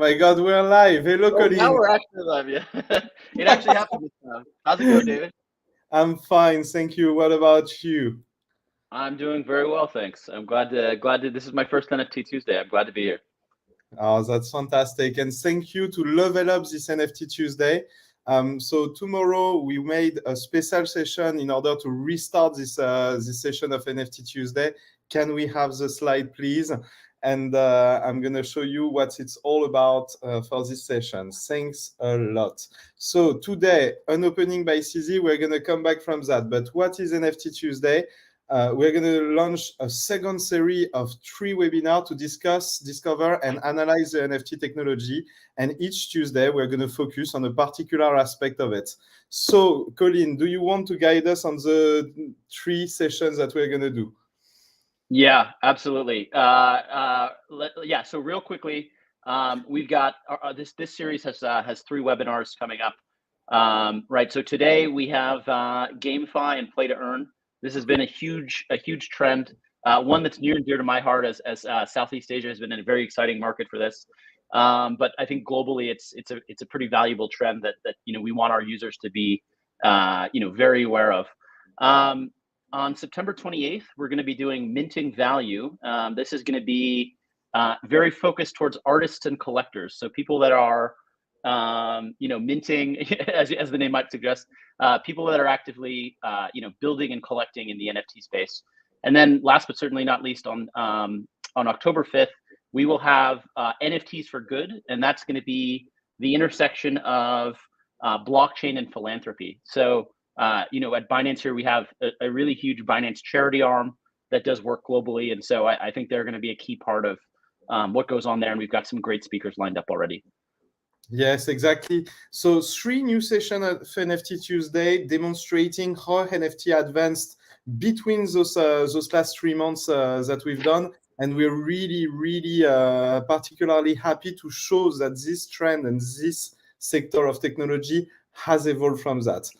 my God, we're live. Hello, Oh, now Colin. we're actually live. Yeah, it actually happened this time. How's it going, David? I'm fine, thank you. What about you? I'm doing very well, thanks. I'm glad to. This is my first NFT Tuesday. I'm glad to be here. Oh, that's fantastic. And thank you to level up this NFT Tuesday. So tomorrow we made a special session in order to restart this session of NFT Tuesday. Can we have the slide, please? And I'm going to show you what it's all about for this session. Thanks a lot. So today, an opening by CZ, we're going to come back from that. But what is NFT Tuesday? We're going to launch a second series of 3 webinars to discuss, discover, and analyze the NFT technology. And each Tuesday, we're going to focus on a particular aspect of it. So, Colin, do you want to guide us on the 3 sessions that we're going to do? Yeah, absolutely. Yeah. So real quickly, we've got this series has 3 webinars coming up. Right. So today we have GameFi and Play2earn. This has been a huge trend. One that's near and dear to my heart, as Southeast Asia has been in a very exciting market for this. But I think globally, it's a pretty valuable trend that we want our users to be very aware of. On September 28th, we're going to be doing minting value. This is going to be very focused towards artists and collectors. So people that are, minting, as the name might suggest, people that are actively, building and collecting in the NFT space. And then last but certainly not least, on October 5th, we will have NFTs for good. And that's going to be the intersection of blockchain and philanthropy. So, at Binance here, we have a really huge Binance charity arm that does work globally. And so I think they're going to be a key part of what goes on there. And we've got some great speakers lined up already. Yes, exactly. So 3 new sessions of NFT Tuesday demonstrating how NFT advanced between those last 3 months that we've done. And we're really, really particularly happy to show that this trend and this sector of technology has evolved from that.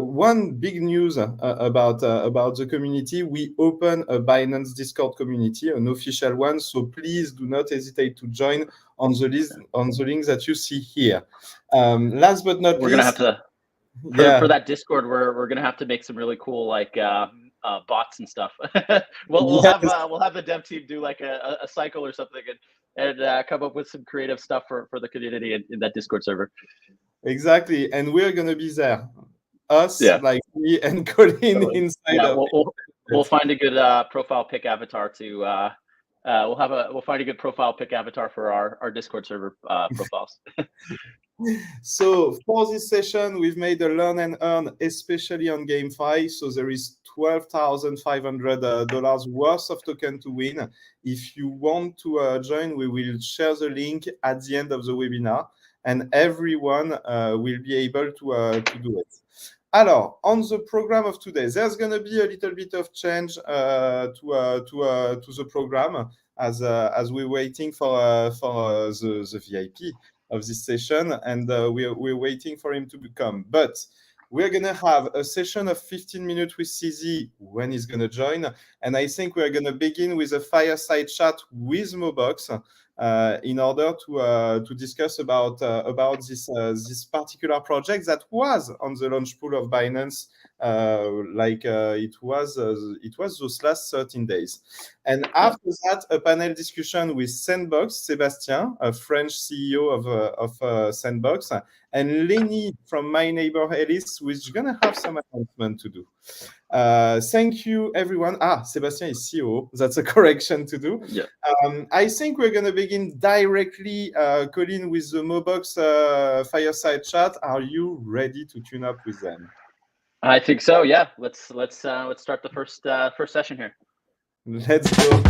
One big news about the community, we open a Binance Discord community, an official one. So please do not hesitate to join on the link that you see here. Last but not least, we're gonna have to for that Discord. We're gonna have to make some really cool bots and stuff. we'll have the dev team do like a cycle or something and come up with some creative stuff for the community in that Discord server. Exactly, and we're gonna be there. Us, like me and Colin inside. Yeah, we'll find a good profile pic avatar to. We'll find a good profile pic avatar for our Discord server profiles. So for this session, we've made a learn and earn, especially on GameFi. So there is $12,500 worth of token to win. If you want to join, we will share the link at the end of the webinar, and everyone will be able to do it. Alors, on the program of today, there's going to be a little bit of change to the program as we're waiting for the VIP of this session, and we're waiting for him to come. But we're going to have a session of 15 minutes with CZ when he's going to join. And I think we're going to begin with a fireside chat with Mobox in order to discuss about this particular project that was on the launch pool of Binance, it was those last 13 days. And after that, a panel discussion with SandBox, Sébastien, a French CEO of SandBox, and Lenny from My Neighbor Alice, who is going to have some announcement to do. Thank you, everyone. Sébastien is CEO. That's a correction to do. Yeah. I think we're going to begin directly, Colin, with the Mobox fireside chat. Are you ready to tune up with them? I think so. Yeah. Let's start the first session here. Let's go.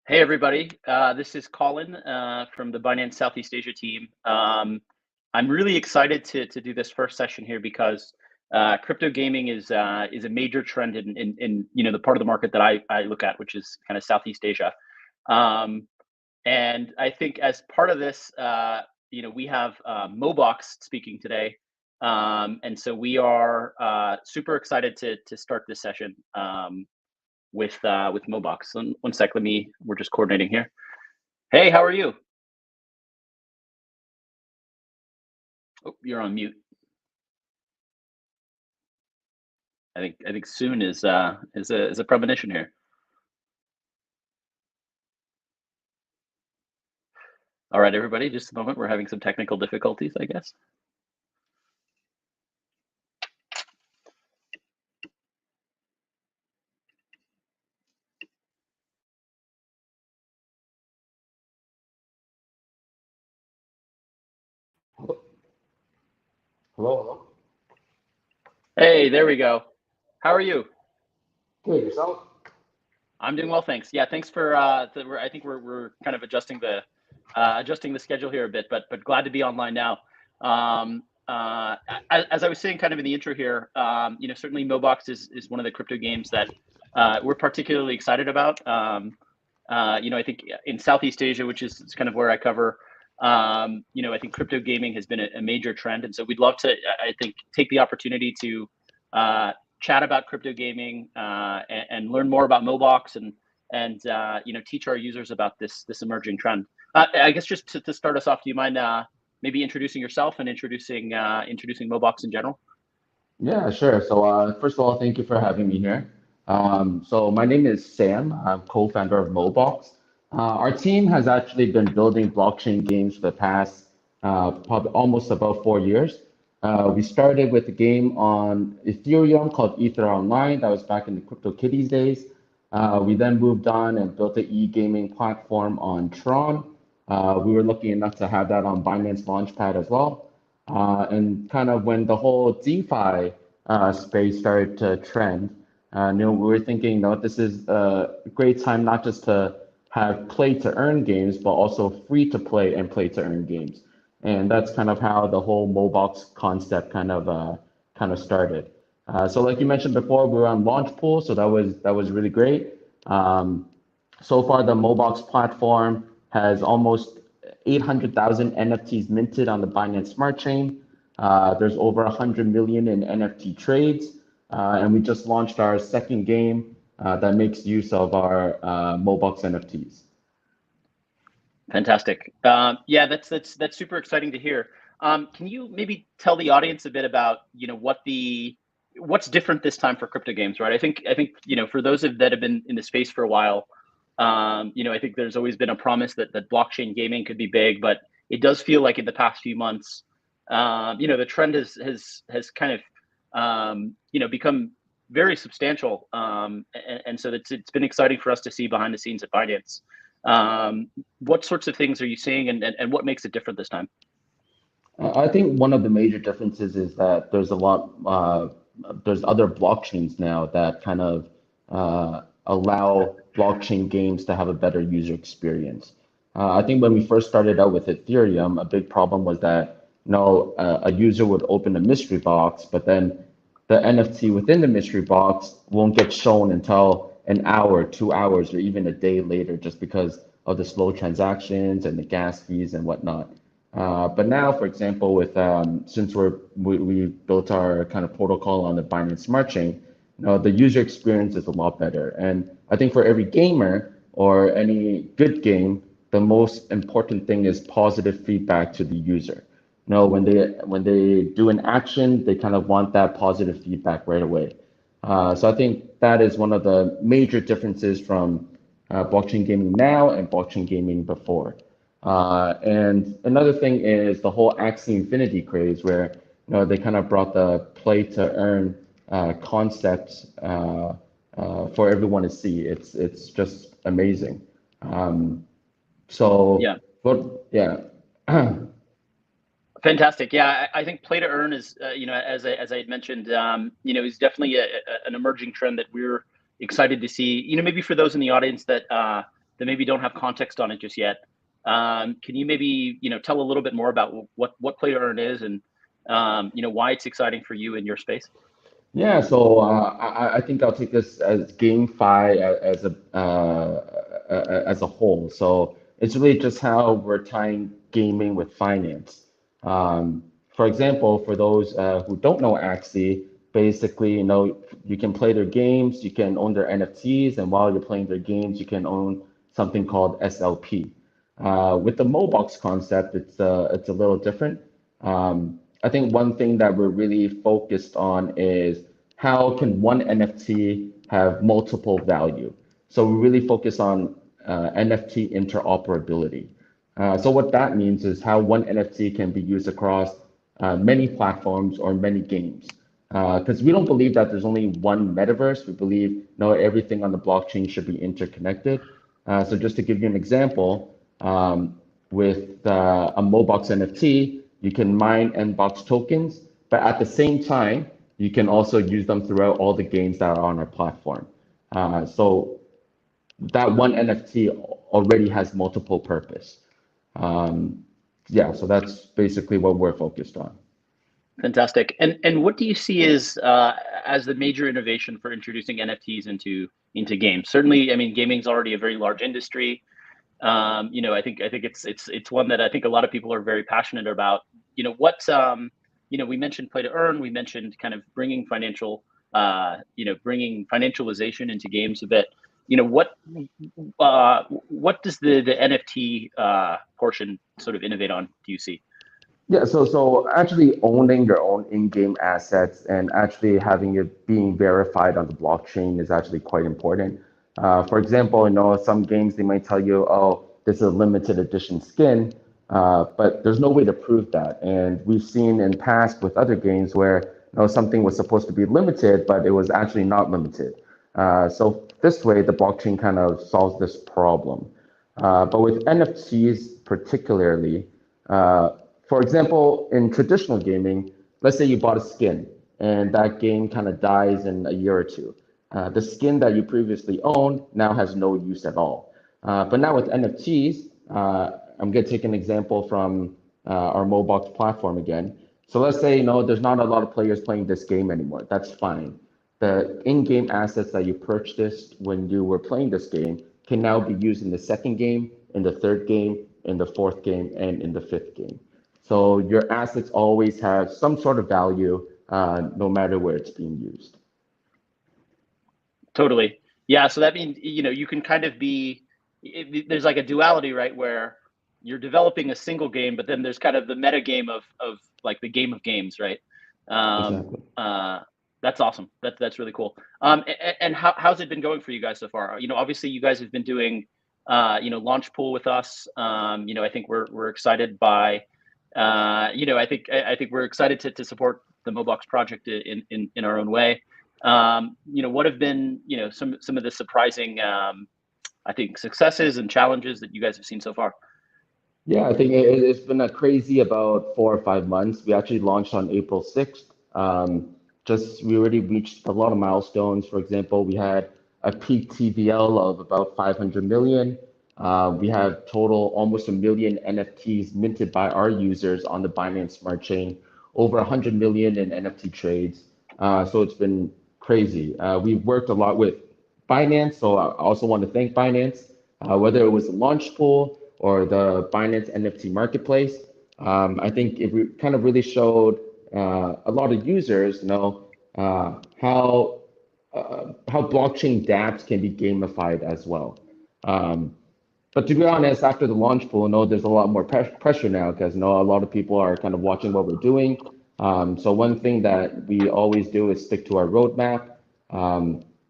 Hey, everybody. This is Colin from the Binance Southeast Asia team. I'm really excited to do this first session here because crypto gaming is a major trend in the part of the market that I look at, which is kind of Southeast Asia. And I think as part of this, we have Mobox speaking today. And so we are super excited to start this session with Mobox. One sec, we're just coordinating here. Hey, how are you? Oh, you're on mute. I think soon is a premonition here. All right, everybody, just a moment. We're having some technical difficulties, I guess. Hello. Hey, there we go. How are you? Good, yourself? I'm doing well, thanks. Yeah, thanks for. I think we're kind of adjusting the schedule here a bit, but glad to be online now. As I was saying, kind of in the intro here, certainly Mobox is one of the crypto games that we're particularly excited about. I think in Southeast Asia, which is kind of where I cover, I think crypto gaming has been a major trend, and so we'd love to, I think, take the opportunity to chat about crypto gaming and learn more about Mobox and teach our users about this emerging trend. I guess just to start us off, do you mind maybe introducing yourself and introducing Mobox in general? Yeah, sure. So first of all, thank you for having me here. So my name is Sam. I'm co-founder of Mobox. Our team has actually been building blockchain games for the past probably almost about 4 years. We started with a game on Ethereum called Ether Online. That was back in the CryptoKitties days. We then moved on and built an e-gaming platform on Tron. We were lucky enough to have that on Binance Launchpad as well. And kind of when the whole DeFi space started to trend, we were thinking, this is a great time not just to have play-to-earn games, but also free-to-play and play-to-earn games. And that's kind of how the whole Mobox concept kind of started. So like you mentioned before, we were on Launchpool, so that was really great. So far, the Mobox platform has almost 800,000 NFTs minted on the Binance Smart Chain. There's over 100 million in NFT trades. And we just launched our second game that makes use of our Mobox NFTs. Fantastic. Yeah, that's super exciting to hear. Can you maybe tell the audience a bit about what's different this time for crypto games, right? I think for those that have been in the space for a while, I think there's always been a promise that blockchain gaming could be big, but it does feel like in the past few months, the trend has kind of become very substantial, and so it's been exciting for us to see behind the scenes at Binance. What sorts of things are you seeing, and what makes it different this time? I think one of the major differences is that there's there's other blockchains now that kind of allow blockchain games to have a better user experience. I think when we first started out with Ethereum, a big problem was that a user would open a mystery box, but then the NFT within the mystery box won't get shown until an hour, 2 hours, or even a day later, just because of the slow transactions and the gas fees and whatnot. But now, for example, with since we built our kind of protocol on the Binance Smart Chain, the user experience is a lot better. And I think for every gamer or any good game, the most important thing is positive feedback to the user. When they do an action, they kind of want that positive feedback right away. So I think that is one of the major differences from blockchain gaming now and blockchain gaming before. And another thing is the whole Axie Infinity craze, where they kind of brought the play to earn concept for everyone to see. It's just amazing. Yeah. But yeah. Fantastic. Yeah, I think play to earn is, as I had mentioned, is definitely an emerging trend that we're excited to see. Maybe for those in the audience that maybe don't have context on it just yet, can you maybe tell a little bit more about what play to earn is and why it's exciting for you in your space? Yeah, so I think I'll take this as GameFi as a whole. So it's really just how we're tying gaming with finance. For example, for those who don't know Axie, basically, you can play their games, you can own their NFTs, and while you're playing their games, you can own something called SLP. With the Mobox concept, it's a little different. I think one thing that we're really focused on is how can one NFT have multiple value. So we really focus on NFT interoperability. So what that means is how one NFT can be used across many platforms or many games. Because we don't believe that there's only one metaverse. We believe everything on the blockchain should be interconnected. So just to give you an example, with a Mobox NFT, you can mine NBox tokens, but at the same time, you can also use them throughout all the games that are on our platform. So that one NFT already has multiple purpose. Yeah, so that's basically what we're focused on. Fantastic. And what do you see as the major innovation for introducing NFTs into games? Certainly, I mean, gaming's already a very large industry. I think it's one that I think a lot of people are very passionate about. We mentioned Play2earn. We mentioned kind of bringing bringing financialization into games a bit. What does the NFT portion sort of innovate on, do you see? Yeah, so actually owning your own in-game assets and actually having it being verified on the blockchain is actually quite important. For example, some games they might tell you, oh, this is a limited edition skin, but there's no way to prove that. And we've seen in past with other games where something was supposed to be limited, but it was actually not limited. So this way, the blockchain kind of solves this problem. But with NFTs particularly, for example, in traditional gaming, let's say you bought a skin and that game kind of dies in a year or two. The skin that you previously owned now has no use at all. But now with NFTs, I'm going to take an example from our Mobox platform again. So let's say, there's not a lot of players playing this game anymore. That's fine. The in-game assets that you purchased when you were playing this game can now be used in the second game, in the third game, in the fourth game, and in the fifth game. So your assets always have some sort of value, no matter where it's being used. Totally. Yeah. So that means, you can kind of there's like a duality, right? Where you're developing a single game, but then there's kind of the meta game of like the game of games, right? Exactly. That's awesome. That's really cool. And how's it been going for you guys so far? Obviously you guys have been doing, launch pool with us. I think we're excited by, I think we're excited to support the Mobox project in our own way. What have been, some of the surprising, I think, successes and challenges that you guys have seen so far? Yeah, I think it's been a crazy about 4 or 5 months. We actually launched on April 6th. We already reached a lot of milestones. For example, we had a peak TVL of about 500 million. We have total almost 1 million NFTs minted by our users on the Binance Smart Chain, over 100 million in NFT trades. So it's been crazy. We've worked a lot with Binance, so I also want to thank Binance, whether it was the launch pool or the Binance NFT marketplace. I think it kind of really showed a lot of users how blockchain dApps can be gamified as well. But to be honest, after the launch pool, there's a lot more pressure now because a lot of people are kind of watching what we're doing. So one thing that we always do is stick to our roadmap.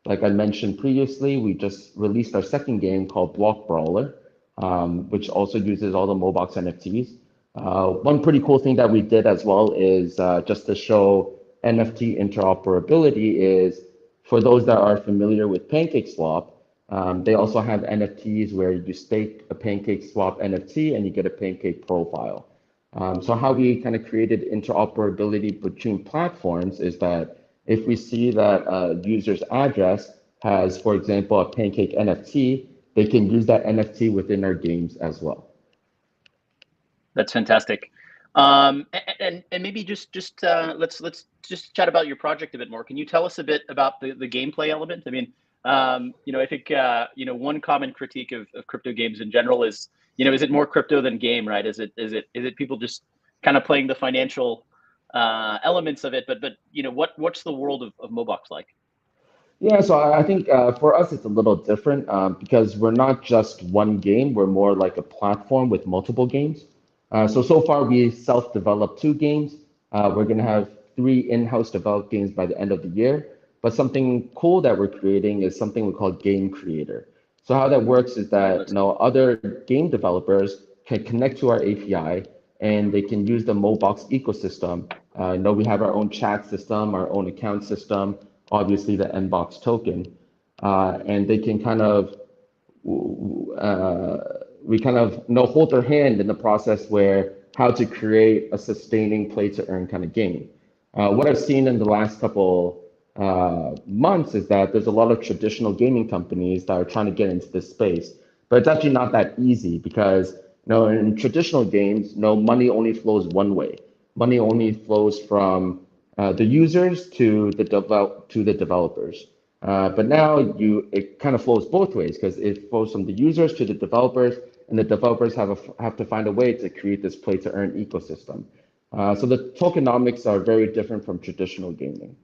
Like I mentioned previously, we just released our second game called Block Brawler, which also uses all the Mobox NFTs. One pretty cool thing that we did as well is just to show NFT interoperability is for those that are familiar with PancakeSwap, they also have NFTs where you stake a PancakeSwap NFT and you get a Pancake profile. So how we kind of created interoperability between platforms is that if we see that a user's address has, for example, a Pancake NFT, they can use that NFT within our games as well. That's fantastic. And maybe just let's just chat about your project a bit more. Can you tell us a bit about the gameplay element? I mean, I think one common critique of crypto games in general is, is it more crypto than game, right? Is it people just kind of playing the financial elements of it, but what's the world of Mobox like? Yeah, so I think for us it's a little different because we're not just one game. We're more like a platform with multiple games. So far we self-developed 2 games. We're gonna have 3 in-house developed games by the end of the year. But something cool that we're creating is something we call Game Creator. So how that works is that other game developers can connect to our API and they can use the Mobox ecosystem. We have our own chat system, our own account system, obviously the NBox token, and they can kind of we kind of hold their hand in the process where how to create a sustaining play to earn kind of game. What I've seen in the last couple months is that there's a lot of traditional gaming companies that are trying to get into this space, but it's actually not that easy because in traditional games, money only flows one way. Money only flows from the users to the developers. But now it kind of flows both ways because it flows from the users to the developers, and the developers have to find a way to create this play to earn ecosystem. So the tokenomics are very different from traditional gaming.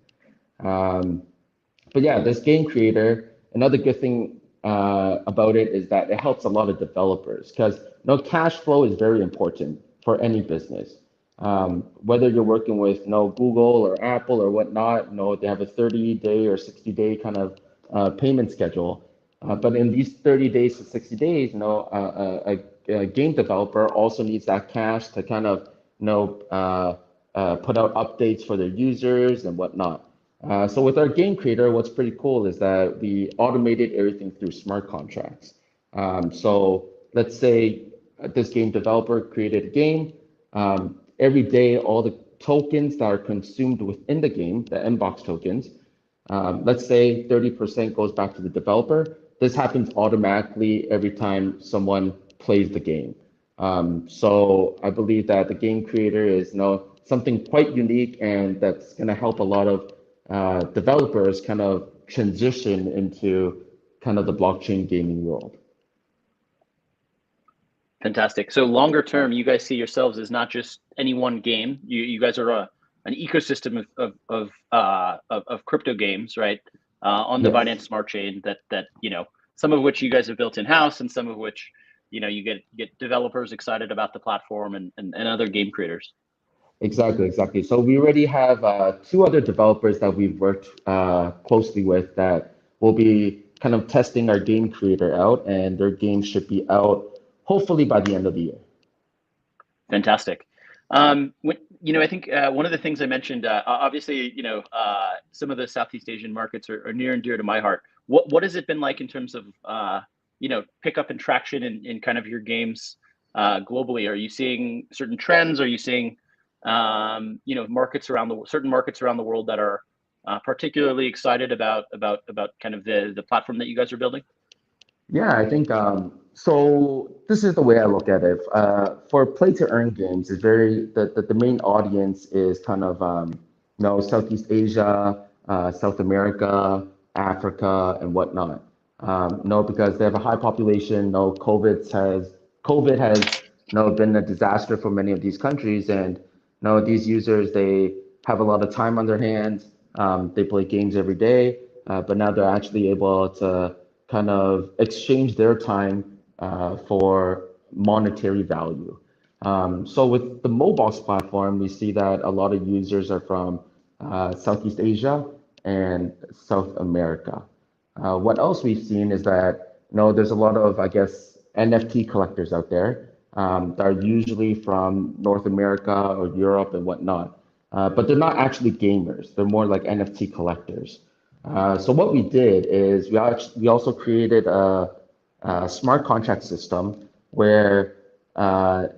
But yeah, this game creator, another good thing about it is that it helps a lot of developers because cash flow is very important for any business. Whether you're working with Google or Apple or whatnot, they have a 30-day or 60-day kind of payment schedule. But in these 30 days to 60 days, a game developer also needs that cash to kind of put out updates for their users and whatnot. So with our game creator, what's pretty cool is that we automated everything through smart contracts. So let's say this game developer created a game. Every day, all the tokens that are consumed within the game, the NBox tokens, let's say 30% goes back to the developer. This happens automatically every time someone plays the game. So I believe that the game creator is something quite unique, and that's going to help a lot of developers kind of transition into kind of the blockchain gaming world. Fantastic. So longer term, you guys see yourselves as not just any one game. You guys are an ecosystem of crypto games, right? On the Binance Smart Chain that some of which you guys have built in house, and some of which you get developers excited about the platform and other game creators. Exactly. So we already have 2 other developers that we've worked closely with that will be kind of testing our game creator out, and their game should be out hopefully by the end of the year. Fantastic. I think one of the things I mentioned, obviously, some of the Southeast Asian markets are near and dear to my heart. What has it been like in terms of pickup and traction in kind of your games globally? Are you seeing certain trends? Are you seeing certain markets around the world that are particularly excited about kind of the platform that you guys are building? Yeah, I think so. This is the way I look at it. For play to earn games, is the main audience is kind of Southeast Asia, South America, Africa, and whatnot. Because they have a high population. COVID has been a disaster for many of these countries, and these users, they have a lot of time on their hands. They play games every day, but now they're actually able to kind of exchange their time for monetary value. So with the Mobox platform, we see that a lot of users are from Southeast Asia and South America. What else we've seen is that there's a lot of, I guess, NFT collectors out there that are usually from North America or Europe and whatnot, but they're not actually gamers. They're more like NFT collectors. So what we did is we also created a smart contract system where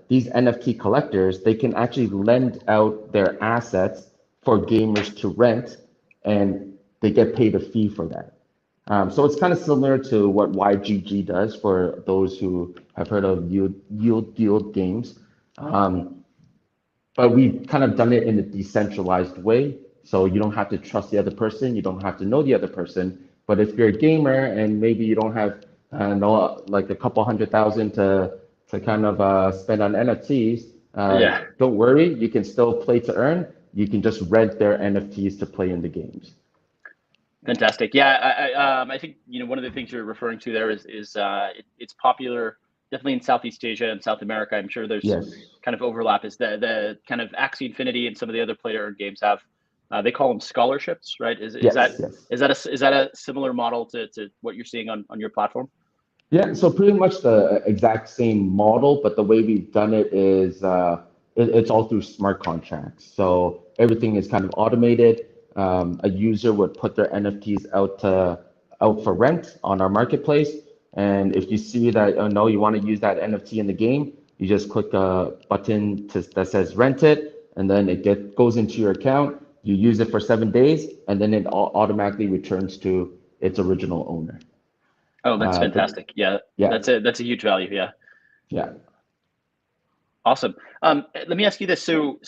these NFT collectors, they can actually lend out their assets for gamers to rent, and they get paid a fee for that. So it's kind of similar to what YGG does for those who have heard of yield games. But we've kind of done it in a decentralized way. So you don't have to trust the other person. You don't have to know the other person. But if you're a gamer and maybe you don't have like a couple $100,000 to kind of spend on NFTs, don't worry. You can still play to earn. you can just rent their NFTs to play in the games. Fantastic. Yeah, I think one of the things you're referring to there is it's popular definitely in Southeast Asia and South America. I'm sure there's Yes. kind of overlap. Is the kind of Axie Infinity and some of the other Play2earn games have they call them scholarships, right? Is Yes, that yes. is that a similar model to what you're seeing on your platform? Yeah, so pretty much the exact same model, but the way we've done it is it's all through smart contracts. So everything is kind of automated. A user would put their NFTs out for rent on our marketplace, and if you see that, oh no, you want to use that NFT in the game, you just click a button that says rent it, and then it goes into your account. You use it for 7 days, and then it automatically returns to its original owner. Oh, that's fantastic. Yeah, yeah, that's a huge value. Yeah. Yeah. Awesome. Let me ask you this. So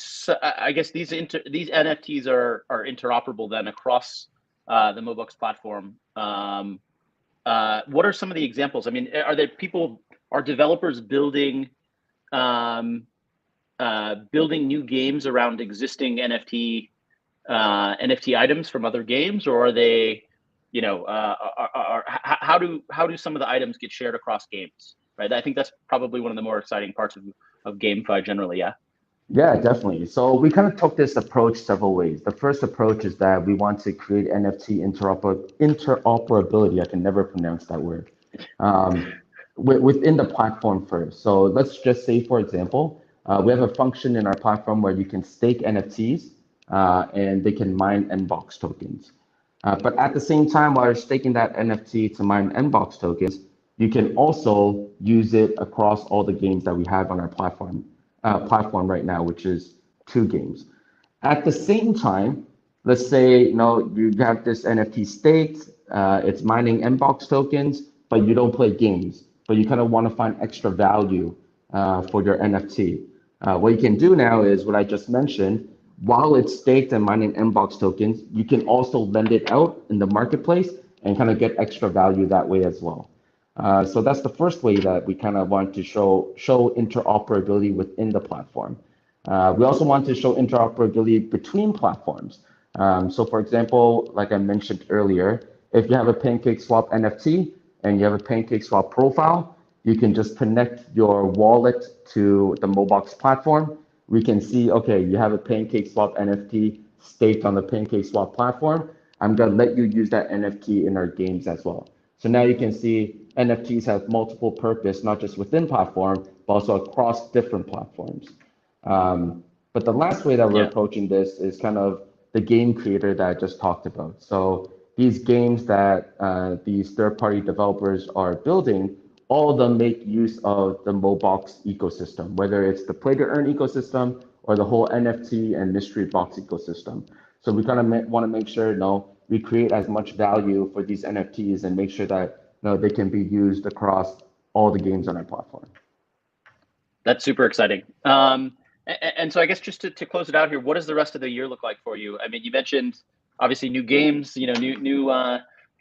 I guess these NFTs are interoperable then across the Mobox platform. What are some of the examples? I mean, are developers building new games around existing NFT items from other games, or are they, how do some of the items get shared across games? Right. I think that's probably one of the more exciting parts of GameFi generally. Yeah. Yeah, definitely. So we kind of took this approach several ways. The first approach is that we want to create NFT interoperability. I can never pronounce that word. Within the platform first. So let's just say, for example, we have a function in our platform where you can stake NFTs and they can mine NBox tokens. But at the same time, while you're staking that NFT to mine NBox tokens, you can also use it across all the games that we have on our platform right now, which is 2 games. At the same time, let's say you have this NFT staked, it's mining NBox tokens, but you don't play games, but you kind of want to find extra value for your NFT. What you can do now is what I just mentioned. While it's staked and mining NBox tokens, you can also lend it out in the marketplace and kind of get extra value that way as well. So that's the first way that we kind of want to show interoperability within the platform. We also want to show interoperability between platforms. So for example, like I mentioned earlier, if you have a PancakeSwap NFT and you have a PancakeSwap profile, you can just connect your wallet to the Mobox platform. We can see, okay, you have a PancakeSwap NFT staked on the PancakeSwap platform. I'm going to let you use that NFT in our games as well. So now you can see NFTs have multiple purpose, not just within platform, but also across different platforms. But the last way that we're approaching this is kind of the game creator that I just talked about. So these games that these third-party developers are building, all of them make use of the Mobox ecosystem, whether it's the Play2earn ecosystem or the whole NFT and mystery box ecosystem. So we kind of want to make sure we create as much value for these NFTs and make sure that they can be used across all the games on our platform. That's super exciting. And so I guess just to close it out here, what does the rest of the year look like for you? I mean, you mentioned obviously new games,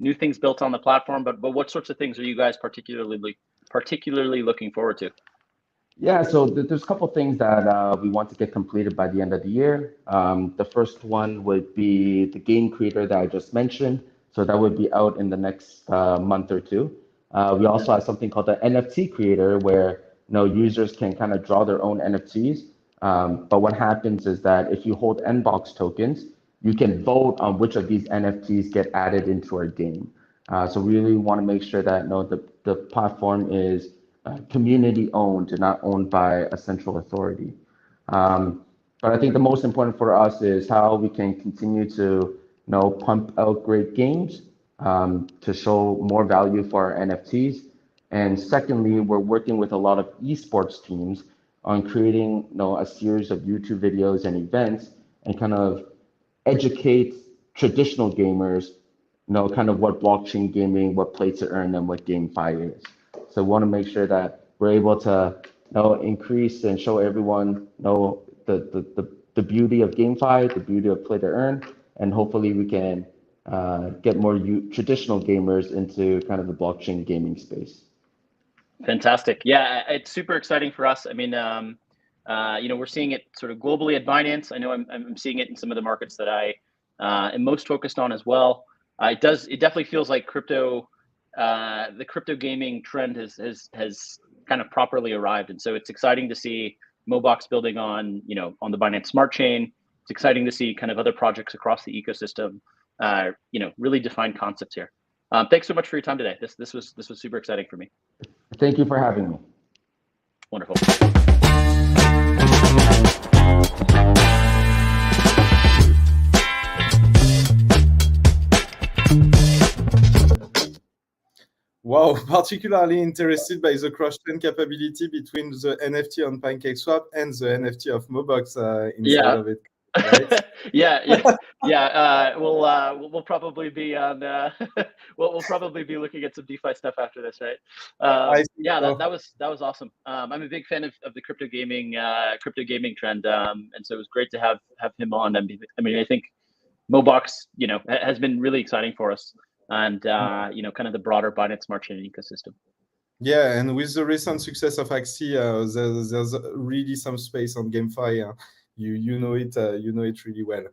new things built on the platform, but what sorts of things are you guys particularly looking forward to? Yeah, so there's a couple of things that we want to get completed by the end of the year. The first one would be the game creator that I just mentioned. So that would be out in the next month or two. We also have something called the NFT creator where users can kind of draw their own NFTs. But what happens is that if you hold NBox tokens, you can vote on which of these NFTs get added into our game. So we really want to make sure that the platform is community owned and not owned by a central authority. But I think the most important for us is how we can continue to pump out great games to show more value for our NFTs. And secondly, we're working with a lot of esports teams on creating a series of YouTube videos and events and kind of educate traditional gamers kind of what blockchain gaming, what Play2earn, and what GameFi is. So we want to make sure that we're able to increase and show everyone the beauty of GameFi, the beauty of Play2earn, and hopefully we can get more traditional gamers into kind of the blockchain gaming space. Fantastic. Yeah, it's super exciting for us. I mean, We're seeing it sort of globally at Binance. I know I'm seeing it in some of the markets that I am most focused on as well. It definitely feels like the crypto gaming trend has kind of properly arrived, and so it's exciting to see Mobox building on the Binance Smart Chain. It's exciting to see kind of other projects across the ecosystem, really defined concepts here. Thanks so much for your time today. This was super exciting for me. Thank you for having me. Wonderful. Wow, particularly interested by the cross-chain capability between the NFT on PancakeSwap and the NFT of Mobox inside of it. Right? We'll probably be on. We'll probably be looking at some DeFi stuff after this, right? That was awesome. I'm a big fan of the crypto gaming trend, and so it was great to have him on. I mean, I think Mobox, has been really exciting for us, and kind of the broader Binance Smart Chain ecosystem. Yeah, and with the recent success of Axie, there's really some space on GameFi. You know it really well.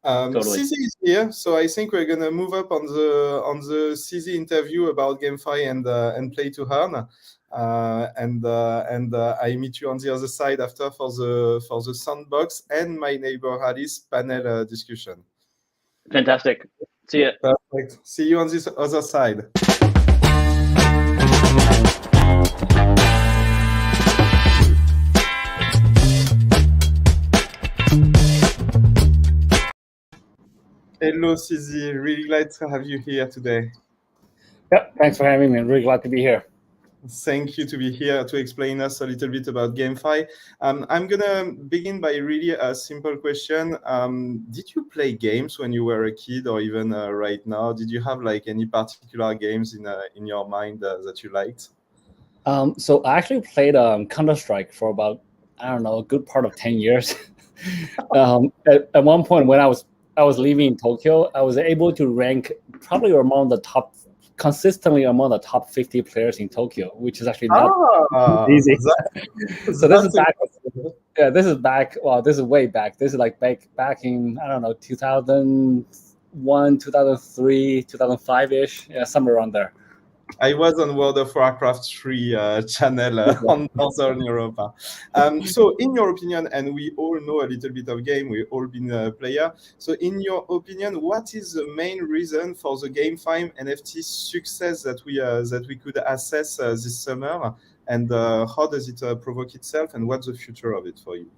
Totally. CZ is here, so I think we're gonna move up on the CZ interview about GameFi and Play2earn. And I meet you on the other side after for the SandBox and my neighbor Alice panel discussion. Fantastic. See ya. Perfect. See you on this other side. Hello, CZ. Really glad to have you here today. Yep, thanks for having me. I'm really glad to be here. Thank you to be here to explain us a little bit about GameFi. I'm going to begin by really a simple question. Did you play games when you were a kid or even right now? Did you have like any particular games in your mind that you liked? So I actually played Counter-Strike for about, I don't know, a good part of 10 years. At one point when I was living in Tokyo, I was able to rank probably consistently among the top 50 players in Tokyo, which is actually not easy. So this is back. Yeah, this is back. Well, this is way back. This is like back in, I don't know, 2001, 2003, 2005-ish, somewhere around there. I was on World of Warcraft 3 channel on Northern Europe. So in your opinion, and we all know a little bit of game, we've all been a player. So in your opinion, what is the main reason for the GameFi NFT success that we could assess this summer? And how does it provoke itself? And what's the future of it for you?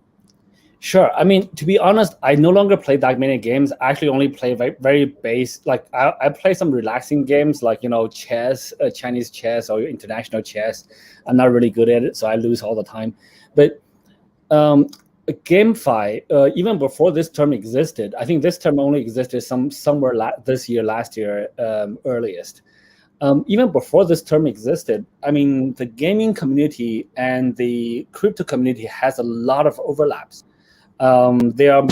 Sure. I mean, to be honest, I no longer play that many games. I actually only play very base. Like I play some relaxing games, like chess, Chinese chess or international chess. I'm not really good at it, so I lose all the time. But GameFi, even before this term existed, I think this term only existed somewhere last year, earliest. Even before this term existed, I mean, the gaming community and the crypto community has a lot of overlaps. They are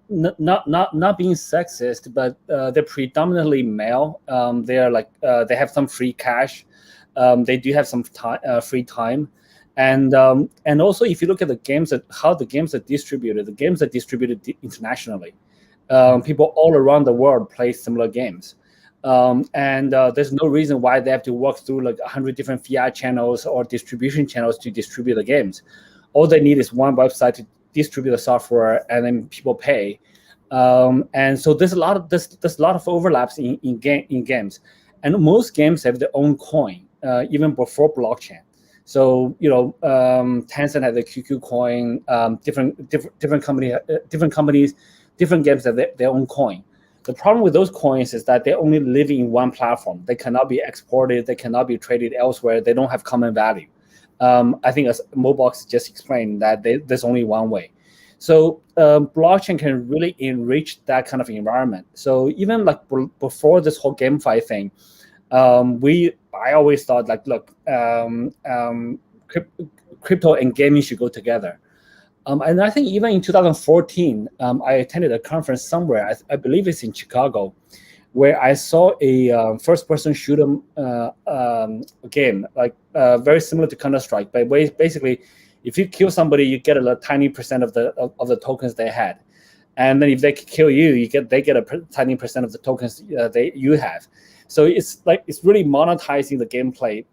not being sexist, but they're predominantly male. They are like they have some free cash. They do have some free time, and also if you look at how the games are distributed, internationally. People all around the world play similar games. And there's no reason why they have to walk through like 100 different fiat channels or distribution channels to distribute the games. All they need is one website to distribute the software, and then people pay. And so there's a lot of overlaps in games, and most games have their own coin, even before blockchain. So Tencent has the QQ coin. Different companies, different games have their own coin. The problem with those coins is that they only live in one platform. They cannot be exported. They cannot be traded elsewhere. They don't have common value. I think as Mobox just explained, that there's only one way. So blockchain can really enrich that kind of environment. So even like before this whole GameFi thing, I always thought like, look, crypto and gaming should go together. And I think even in 2014, I attended a conference somewhere, I believe it's in Chicago, where I saw a first-person shooter game, like very similar to Counter-Strike, but basically If you kill somebody, you get a tiny percent of the tokens they had, and then if they kill you, they get a tiny percent of the tokens you have. So it's really monetizing the gameplay,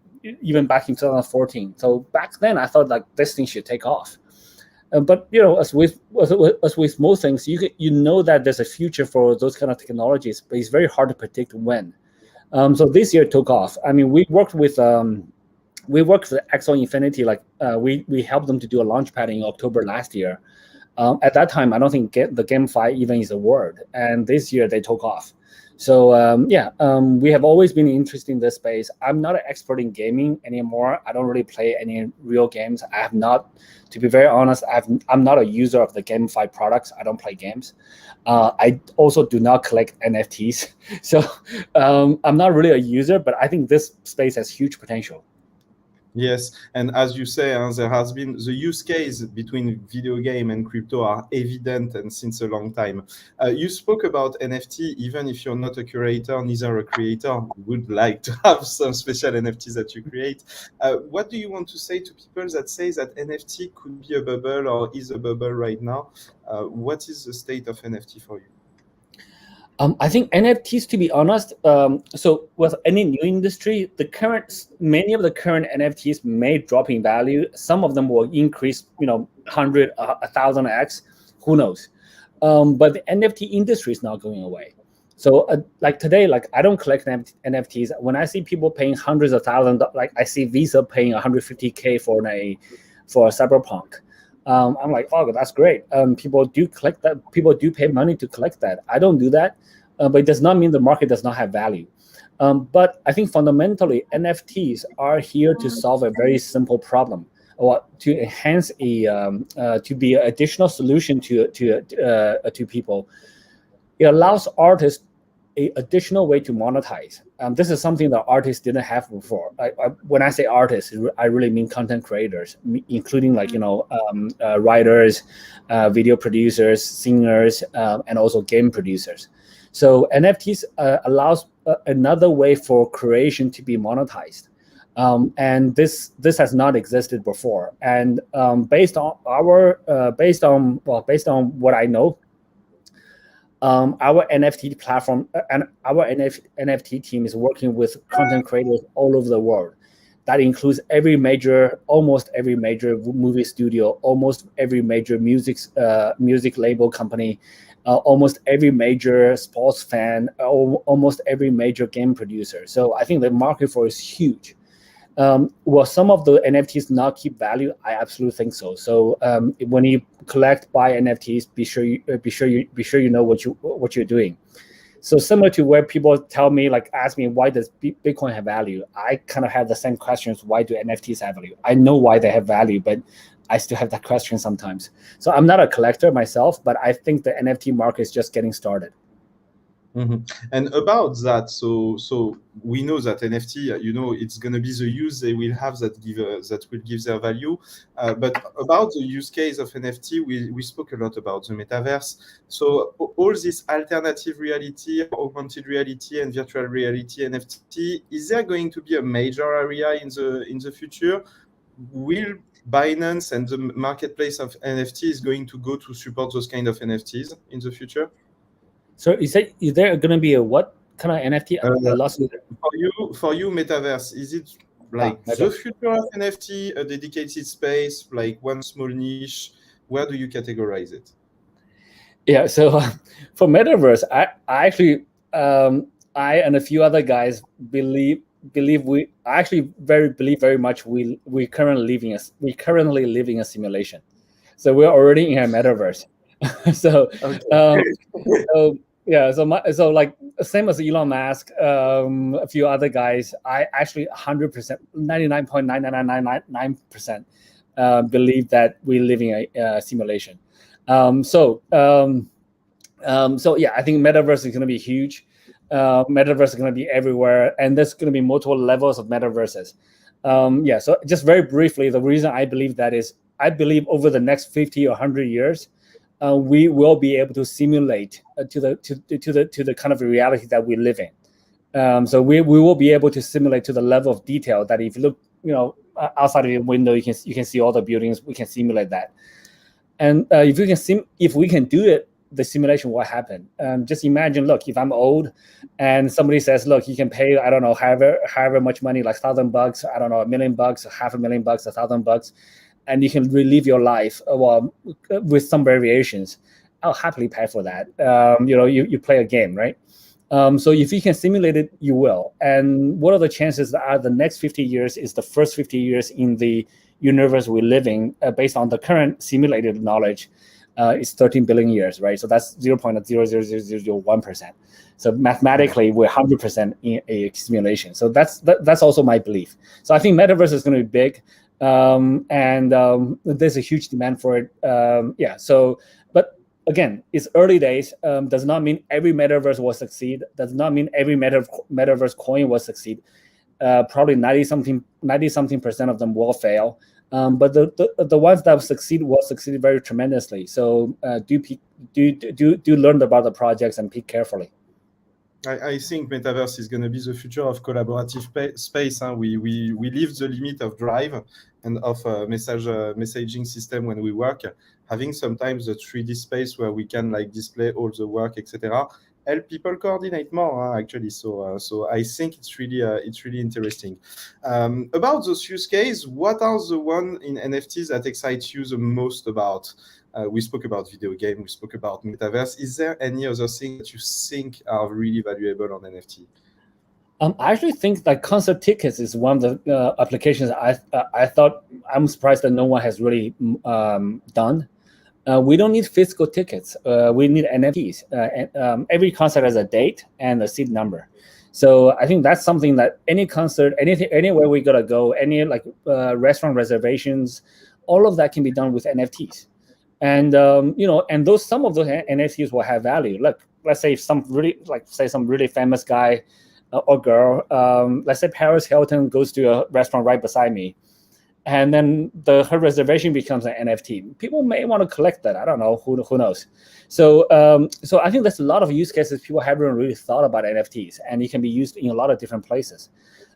even back in 2014. So back then, I thought like this thing should take off. But as with most things, you know that there's a future for those kind of technologies, but it's very hard to predict when. So this year it took off. I mean, we worked with Axel Infinity. Like we helped them to do a launchpad in October last year. At that time, I don't think the GameFi even is a word, and this year they took off. So we have always been interested in this space. I'm not an expert in gaming anymore. I don't really play any real games. I have not, to be very honest, I'm not a user of the GameFi products. I don't play games. I also do not collect NFTs. So I'm not really a user, but I think this space has huge potential. Yes, and as you say, there has been the use case between video game and crypto are evident and since a long time. You spoke about NFT, even if you're not a curator, neither a creator, would like to have some special NFTs that you create. What do you want to say to people that say that NFT could be a bubble or is a bubble right now? What is the state of NFT for you? I think NFTs, to be honest, so with any new industry, many of the current NFTs may drop in value. Some of them will increase, 100, 1,000x, who knows? But the NFT industry is not going away. So like today, like I don't collect NFTs. When I see people paying hundreds of thousands, like I see Visa paying 150K for a Cyberpunk. I'm like, oh, that's great. People do collect that. People do pay money to collect that. I don't do that, but it does not mean the market does not have value. But I think fundamentally, NFTs are here to solve a very simple problem, or to enhance to be an additional solution to people. It allows artists an additional way to monetize. This is something that artists didn't have before. When I say artists, I really mean content creators, including writers, video producers, singers, and also game producers. So NFTs allows another way for creation to be monetized. And this has not existed before. And based on what I know, our NFT platform and our NFT team is working with content creators all over the world. That includes almost every major movie studio, almost every major music label company, almost every major sports fan, almost every major game producer. So I think the market for it is huge. Will some of the NFTs not keep value? I absolutely think so. So when you buy NFTs, be sure you know what you're doing. So similar to where people ask me why does Bitcoin have value? I kind of have the same questions. Why do NFTs have value? I know why they have value, but I still have that question sometimes. So I'm not a collector myself, but I think the NFT market is just getting started. Mm-hmm. And about that, so we know that NFT, it's going to be the use they will have that will give their value. But about the use case of NFT, we spoke a lot about the metaverse. So all this alternative reality, augmented reality, and virtual reality NFT, is there going to be a major area in the future? Will Binance and the marketplace of NFT is going to go to support those kind of NFTs in the future? So is there going to be a what kind of NFT? For you, metaverse, is it the future of NFT, a dedicated space, like one small niche? Where do you categorize it? Yeah, so for metaverse, I actually, I and a few other guys believe we very much we currently living a simulation. So we're already in a metaverse. So, same as Elon Musk, a few other guys, I actually 100%, 99.99999% believe that we're living a simulation. I think metaverse is going to be huge. Metaverse is going to be everywhere, and there's going to be multiple levels of metaverses. So just very briefly, the reason I believe that is, I believe over the next 50 or 100 years, we will be able to simulate to the kind of reality that we live in. So we will be able to simulate to the level of detail that if you look, outside of your window, you can see all the buildings. We can simulate that, and if we can do it, the simulation will happen. Just imagine, look, if I'm old, and somebody says, look, you can pay, I don't know, however much money, like $1,000, I don't know, $1 million, $500,000, $1,000, and you can relive your life, with some variations. I'll happily pay for that. You play a game, right? So if you can simulate it, you will. And what are the chances that the next 50 years is the first 50 years in the universe we live in, based on the current simulated knowledge? Is 13 billion years, right? So that's 0.00001%. So mathematically, we're 100% in a simulation. So that's also my belief. So I think metaverse is going to be big, and there's a huge demand for it. So, but again, it's early days. Does not mean every metaverse will succeed. Does not mean every metaverse coin will succeed. Probably 90-something% of them will fail. But the ones that will succeed very tremendously. So do learn about the projects and pick carefully. I think metaverse is going to be the future of collaborative space. We leave the limit of drive and of messaging system when we work. Having sometimes a 3D space where we can display all the work, etc. Help people coordinate more, actually. So I think it's really interesting. About those use cases, what are the one in NFTs that excites you the most about? We spoke about video game, we spoke about metaverse. Is there any other thing that you think are really valuable on NFT? I actually think that concert tickets is one of the applications I thought. I'm surprised that no one has really done. We don't need physical tickets. We need NFTs. Every concert has a date and a seat number. So I think that's something that any concert, anywhere we gotta go, any restaurant reservations, all of that can be done with NFTs. And and some of those NFTs will have value. Let's say some really famous guy or girl. Let's say Paris Hilton goes to a restaurant right beside me, and then her reservation becomes an NFT. People may want to collect that. I don't know. Who knows? So I think there's a lot of use cases people haven't really thought about NFTs, and it can be used in a lot of different places.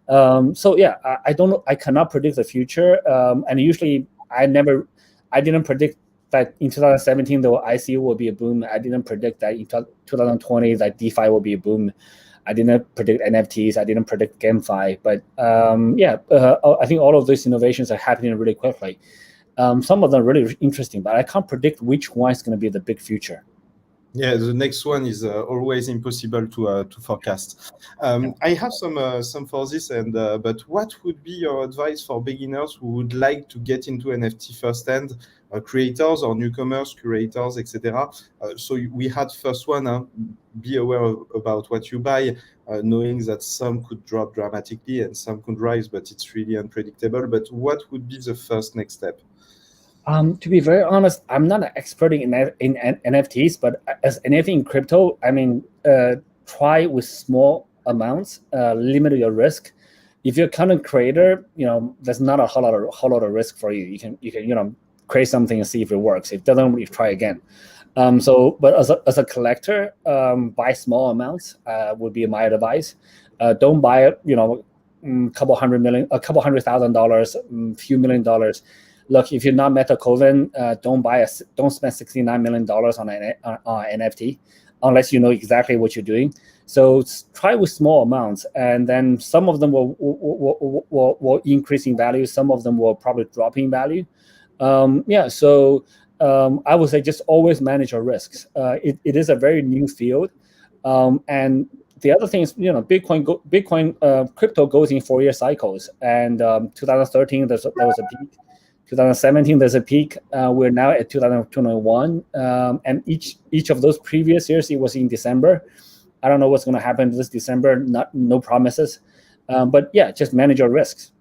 I don't know. I cannot predict the future, and usually I didn't predict that in 2017 the ICO will be a boom. I didn't predict that in 2020 that DeFi will be a boom. I didn't predict NFTs. I didn't predict GameFi. But I think all of these innovations are happening really quickly. Some of them are really interesting, but I can't predict which one is going to be the big future. Yeah, the next one is always impossible to forecast. I have some for this, but what would be your advice for beginners who would like to get into NFT firsthand, creators or newcomers, curators, etc.? So we had first one, be aware about what you buy, knowing that some could drop dramatically and some could rise, but it's really unpredictable. But what would be the first next step? To be very honest, I'm not an expert in NFTs, but as anything in crypto, I mean, try with small amounts, limit your risk. If you're a content creator, there's not a whole lot of risk for you. You can create something and see if it works. If it doesn't, you try again. But as a collector, buy small amounts would be my advice. Don't buy it, a couple $100,000, few $1 million. Look, if you're not Meta Coven, don't spend $69 million on an NFT unless you know exactly what you're doing. So try with small amounts, and then some of them will increase in value. Some of them will probably drop in value. So I would say just always manage your risks. It is a very new field, and the other thing is, Bitcoin crypto goes in 4-year cycles, and 2013 there was a peak. 2017 there's a peak. We're now at 2021, and each of those previous years it was in December. I don't know what's going to happen this December. No promises, but just manage your risks.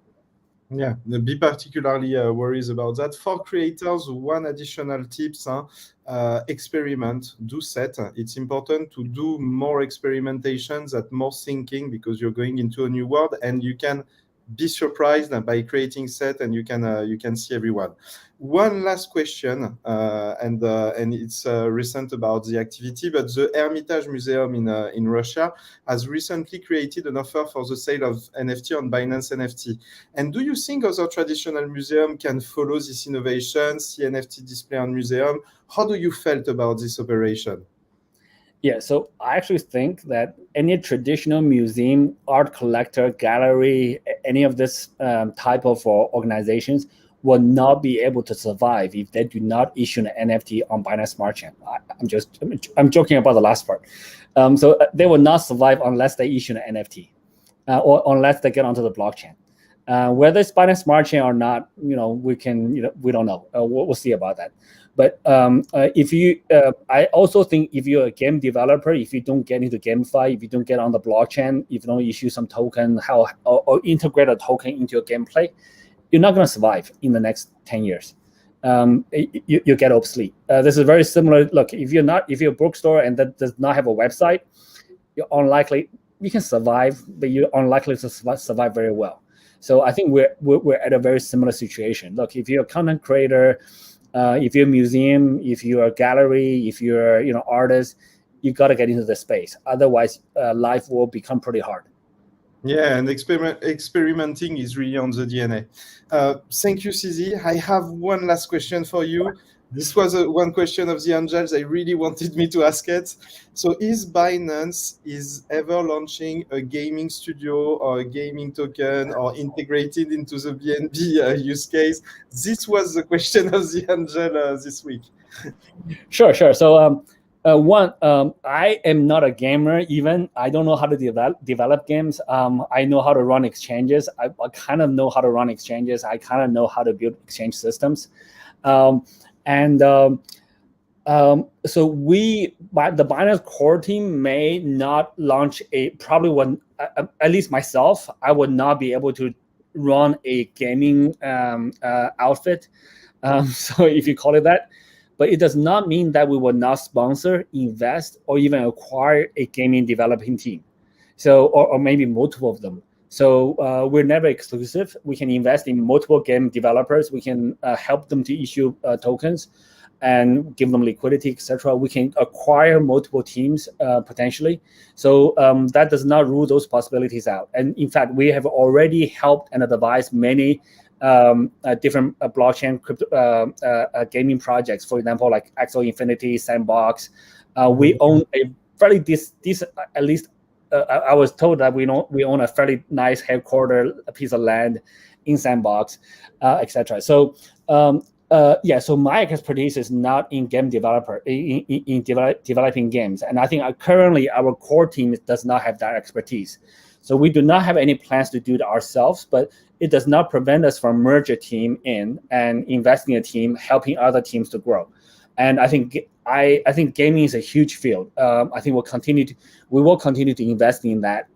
Yeah, be particularly worries about that. For creators, one additional tips: experiment, do set. It's important to do more experimentations, more thinking, because you're going into a new world, and you can be surprised by creating set, and you can see everyone. One last question, and it's recent about the activity, but the Hermitage Museum in Russia has recently created an offer for the sale of NFT on Binance NFT. And do you think other traditional museums can follow this innovation, see NFT display on museum? How do you felt about this operation? Yeah, so I actually think that any traditional museum, art collector, gallery, any of this type of organizations will not be able to survive if they do not issue an NFT on Binance Smart Chain. I'm joking about the last part. So they will not survive unless they issue an NFT or unless they get onto the blockchain. Whether it's Binance Smart Chain or not, we don't know. We'll see about that. But I also think if you're a game developer, if you don't get into GameFi, if you don't get on the blockchain, if you don't issue some token, or integrate a token into your gameplay, you're not going to survive in the next 10 years. You get obsolete. This is very similar. Look, if you're a bookstore and that does not have a website, you're unlikely. You can survive, but you're unlikely to survive very well. So I think we're at a very similar situation. Look, if you're a content creator, if you're a museum, if you're a gallery, if you're artist, you got to get into the space. Otherwise, life will become pretty hard. Yeah, and experimenting is really on the DNA. Thank you, CZ. I have one last question for you. This was one question of the angels. I really wanted me to ask it. So is Binance ever launching a gaming studio or a gaming token or integrated into the BNB use case? This was the question of the angel this week. Sure. So I am not a gamer even. I don't know how to develop games. I know how to run exchanges. I kind of know how to run exchanges. I kind of know how to build exchange systems. So the Binance core team may not launch at least myself, I would not be able to run a gaming outfit. So if you call it that. But it does not mean that we will not sponsor, invest, or even acquire a gaming developing team. So, or maybe multiple of them. So we're never exclusive. We can invest in multiple game developers. We can help them to issue tokens and give them liquidity, etc. We can acquire multiple teams potentially. So that does not rule those possibilities out. And in fact, we have already helped and advised many different blockchain crypto gaming projects. For example, like Axel Infinity, SandBox. We own a fairly at least I was told that we own a fairly nice headquarter, a piece of land in SandBox, etc. So so my expertise is not in game developer in developing games, and I think currently our core team does not have that expertise. So we do not have any plans to do it ourselves, but it does not prevent us from merge a team in and investing in a team, helping other teams to grow. And I think gaming is a huge field. I think we will continue to invest in that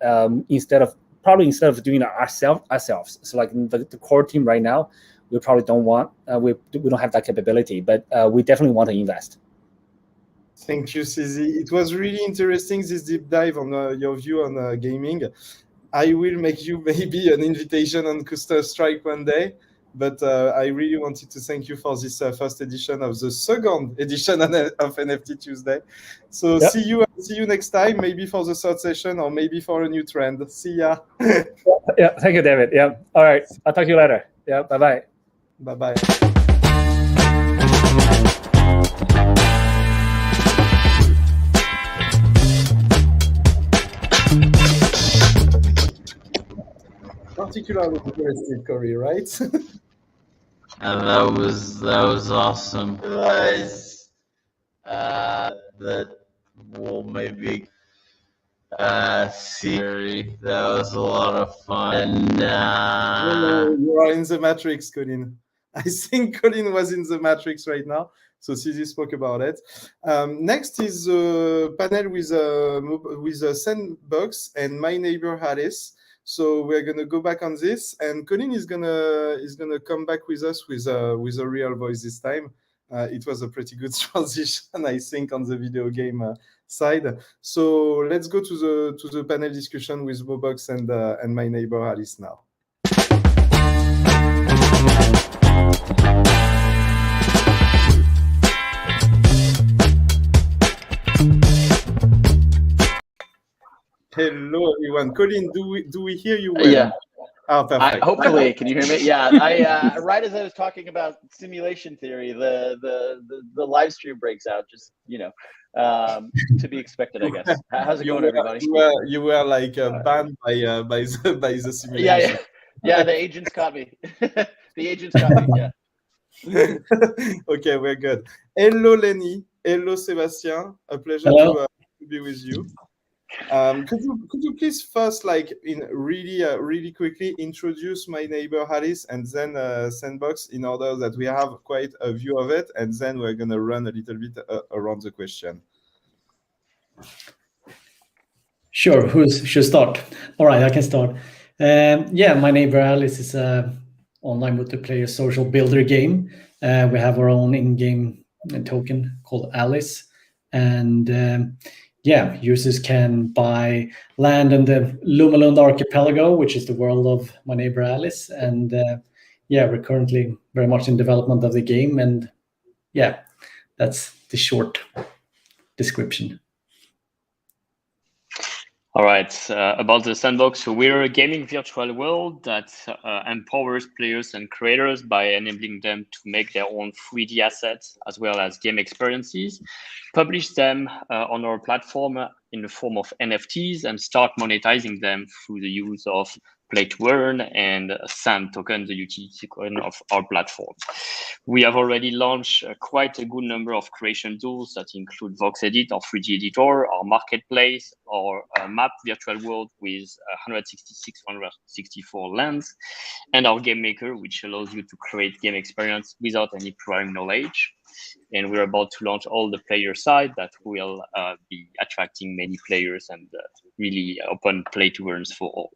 instead of doing it ourselves. So like the core team right now, we probably don't want we don't have that capability, but we definitely want to invest. Thank you, CZ. It was really interesting, this deep dive on your view on gaming. I will make you maybe an invitation on Counter-Strike one day, but I really wanted to thank you for this first edition of the second edition of NFT Tuesday. So yep. See you next time, maybe for the third session or maybe for a new trend. See ya. Yeah, thank you, David. Yeah, all right. I'll talk to you later. Yeah, bye-bye. Bye-bye. Particularly interested, Corey, right? And that was awesome. Guys, that will maybe see. That was a lot of fun. And you are in the Matrix, Colin. I think Colin was in the Matrix right now. So CZ spoke about it. Next is a panel with a SandBox and my neighbor Alice. So we're gonna go back on this, and Colin is gonna come back with us with a real voice this time. It was a pretty good transition, I think, on the video game side. So let's go to the panel discussion with Mobox and my neighbor Alice now. Hello, everyone. Colin, do we hear you well? Yeah. Oh, perfect. Hopefully, can you hear me? Yeah, I right as I was talking about simulation theory, the live stream breaks out. Just to be expected, I guess. How's it going, everybody? You were like banned by the simulation. Yeah. The agents caught me. The agents caught me. Yeah. Okay, we're good. Hello, Lenny. Hello, Sebastian. A pleasure to be with you. Could you please first, really quickly introduce my neighbor Alice and then SandBox in order that we have quite a view of it, and then we're gonna run a little bit around the question. Sure, who should start? All right, I can start. Yeah, my neighbor Alice is a online multiplayer social builder game. We have our own in-game token called Alice, and yeah, users can buy land in the Lumalund archipelago, which is the world of my neighbor Alice. And yeah, we're currently very much in development of the game. And yeah, that's the short description. All right, about the SandBox. So we're a gaming virtual world that empowers players and creators by enabling them to make their own 3D assets as well as game experiences, publish them on our platform in the form of NFTs, and start monetizing them through the use of Play2earn and Sand token, the utility coin of our platform. We have already launched quite a good number of creation tools that include VoxEdit, our 3D editor, our marketplace, our map virtual world with 164 lands, and our game maker, which allows you to create game experience without any prior knowledge. And we're about to launch all the player side that will be attracting many players and really open Play2earns for all.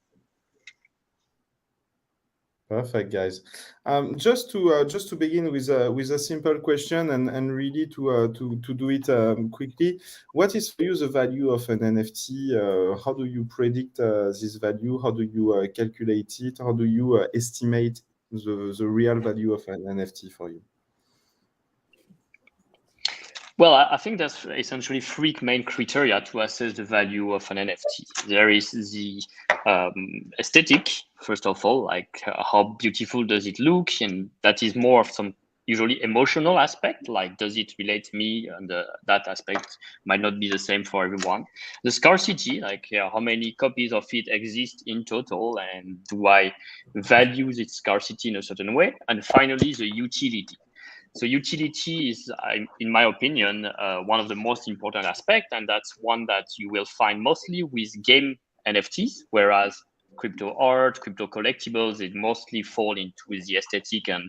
Perfect, guys. Just to begin with a simple question and really to do it quickly, what is for you the value of an NFT? How do you predict this value? How do you calculate it? How do you estimate the real value of an NFT for you? Well, I think there's essentially three main criteria to assess the value of an NFT. There is the aesthetic, first of all, like how beautiful does it look? And that is more of some usually emotional aspect, like does it relate to me? And that aspect might not be the same for everyone. The scarcity, like how many copies of it exist in total, and do I value its scarcity in a certain way? And finally, the utility. So utility is, in my opinion, one of the most important aspects, and that's one that you will find mostly with game NFTs, whereas crypto art, crypto collectibles, it mostly fall into the aesthetic and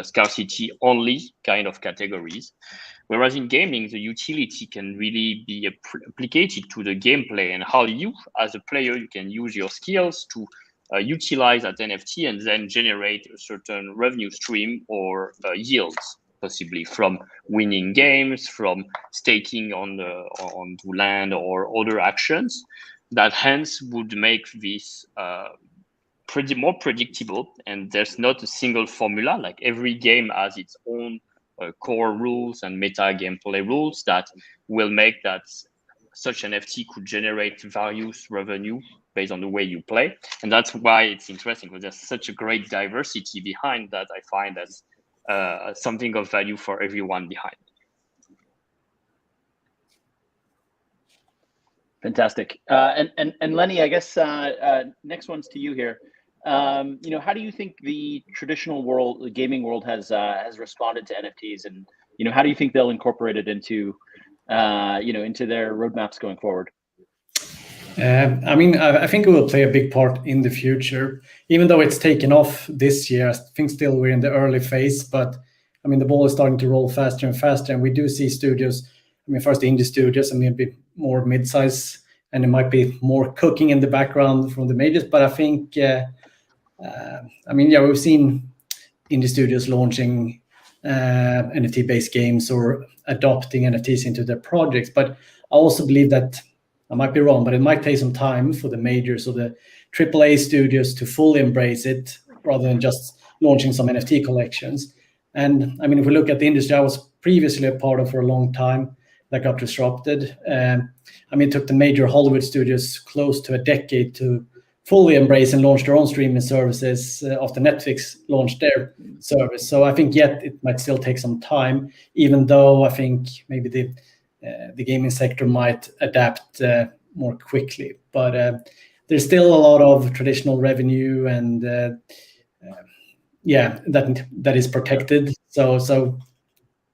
scarcity only kind of categories. Whereas in gaming, the utility can really be applicated to the gameplay and how you, as a player, you can use your skills to utilize that NFT and then generate a certain revenue stream or yields, possibly from winning games, from staking on land or other actions, that hence would make this more predictable. And there's not a single formula. Like every game has its own core rules and meta gameplay rules that will make that such an NFT could generate values, revenue based on the way you play. And that's why it's interesting, because there's such a great diversity behind that. I find that's something of value for everyone behind. Fantastic. And Lenny, I guess next one's to you here. How do you think the traditional world, the gaming world, has responded to NFTs, and how do you think they'll incorporate it into into their roadmaps going forward? I think it will play a big part in the future, even though it's taken off this year. I think still we're in the early phase, but the ball is starting to roll faster and faster, and we do see studios. First the indie studios, a bit more mid-size, and it might be more cooking in the background from the majors. But I think, we've seen indie studios launching NFT-based games or adopting NFTs into their projects. But I also believe that, I might be wrong, but it might take some time for the majors or the AAA studios to fully embrace it, rather than just launching some NFT collections. And I mean, if we look at the industry I was previously a part of for a long time, that got disrupted. I mean, it took the major Hollywood studios close to a decade to fully embrace and launch their own streaming services after Netflix launched their service. So I think yet it might still take some time, even though I think maybe the gaming sector might adapt more quickly. But there's still a lot of traditional revenue, and that is protected. So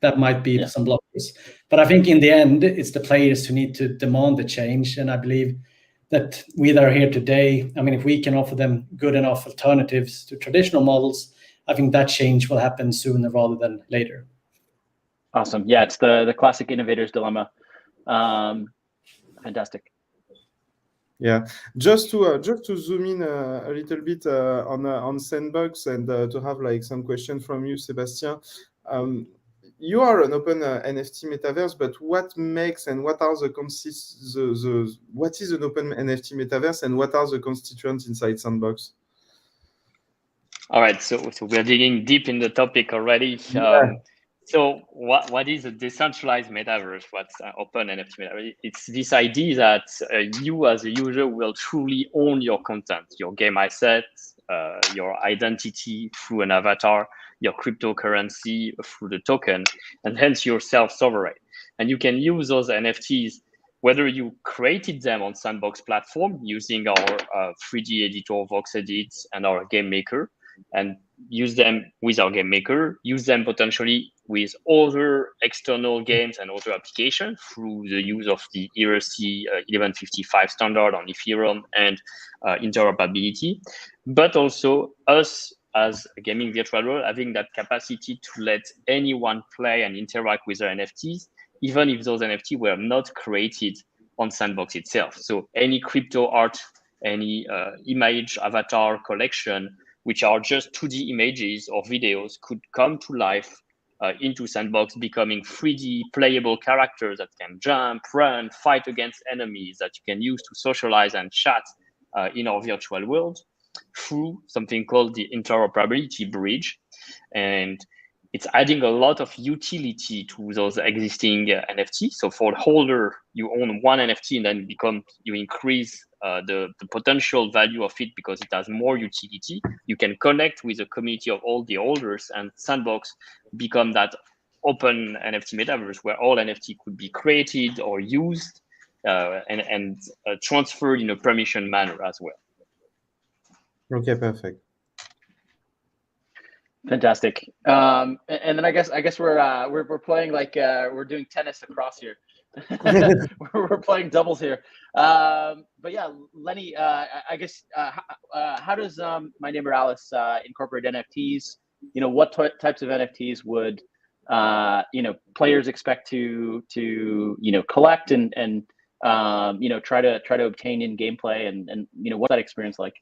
that might be some blockers. But I think in the end, it's the players who need to demand the change, and I believe that we that are here today, I mean, if we can offer them good enough alternatives to traditional models, I think that change will happen sooner rather than later. Awesome. Yeah, it's the classic innovator's dilemma. Fantastic. Yeah, just to zoom in a little bit on SandBox and to have like some questions from you, Sebastian. You are an open NFT metaverse, but what makes and what are what is an open NFT metaverse and what are the constituents inside SandBox? All right, so we're digging deep in the topic already. So what is a decentralized metaverse? What's open NFT metaverse? It's this idea that you as a user will truly own your content, your game assets, your identity through an avatar, your cryptocurrency through the token, and hence you're self-sovereign. And you can use those NFTs, whether you created them on SandBox platform using our 3D editor, Vox Edit, and our game maker, and use them with our game maker, use them potentially with other external games and other applications through the use of the ERC 1155 standard on Ethereum and interoperability, but also us as a gaming virtual world having that capacity to let anyone play and interact with their NFTs, even if those NFTs were not created on SandBox itself. So any crypto art, any image avatar collection, which are just 2D images or videos, could come to life into SandBox, becoming 3D playable characters that can jump, run, fight against enemies that you can use to socialize and chat in our virtual world through something called the interoperability bridge. And it's adding a lot of utility to those existing NFTs. So for the holder, you own one NFT and then you increase the potential value of it because it has more utility. You can connect with a community of all the holders, and SandBox become that open NFT metaverse where all NFT could be created or used and transferred in a permission manner as well. Okay, perfect. Fantastic. And then I guess we're playing like we're doing tennis across here. We're playing doubles here. But yeah, Lenny, I guess how does My Neighbor Alice incorporate NFTs? You know, what types of NFTs would players expect to collect and try to obtain in gameplay, and what's that experience like?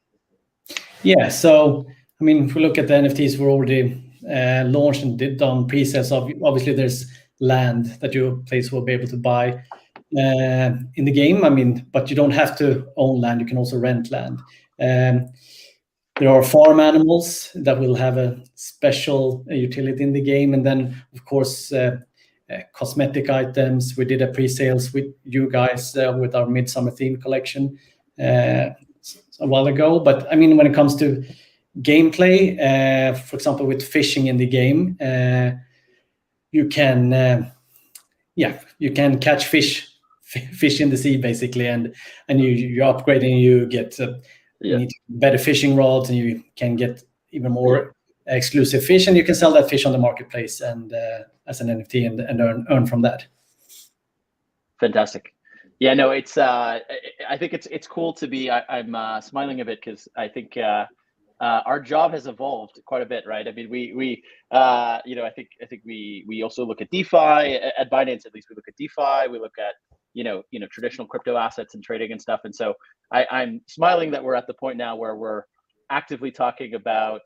Yeah, so I mean, if we look at the NFTs we're already launched and did on pre-sales, obviously there's land that your players will be able to buy in the game. I mean, but you don't have to own land, you can also rent land. There are farm animals that will have a special utility in the game, and then of course cosmetic items. We did a pre-sales with you guys with our Midsummer theme collection a while ago. But I mean, when it comes to gameplay, for example, with fishing in the game, you can catch fish in the sea basically, and you're upgrading. You get you need better fishing rods, and you can get even more exclusive fish, and you can sell that fish on the marketplace and as an NFT and earn from that. Fantastic. Yeah, no, it's I think it's cool to be. I'm smiling a bit because I think our job has evolved quite a bit, right? I mean, we I think we also look at DeFi at Binance. At least we look at DeFi. We look at traditional crypto assets and trading and stuff. And so I'm smiling that we're at the point now where we're actively talking about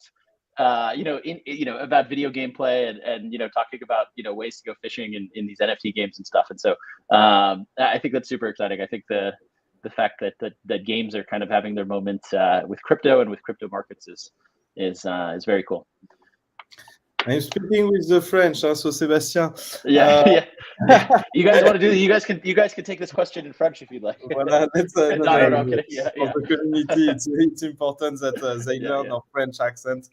about video gameplay and talking about ways to go fishing in these NFT games and stuff. And so I think that's super exciting. I think the fact that games are kind of having their moment with crypto and with crypto markets is very cool. I'm speaking with the French, so Sébastien. Yeah. You guys want to do? You guys can take this question in French if you'd like. Voilà, no, I'm kidding. For the community, it's important that they learn our French accent.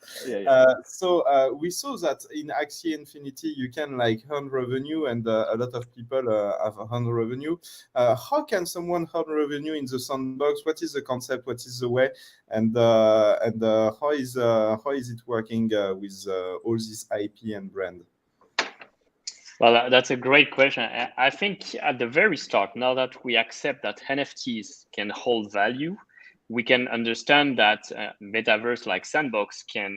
So we saw that in Axie Infinity, you can like earn revenue, and a lot of people have earned revenue. How can someone earn revenue in the sandbox? What is the concept? What is the way? And how is it working with all this IP and brand? Well, that's a great question. I think at the very start, now that we accept that NFTs can hold value, we can understand that metaverse like SandBox can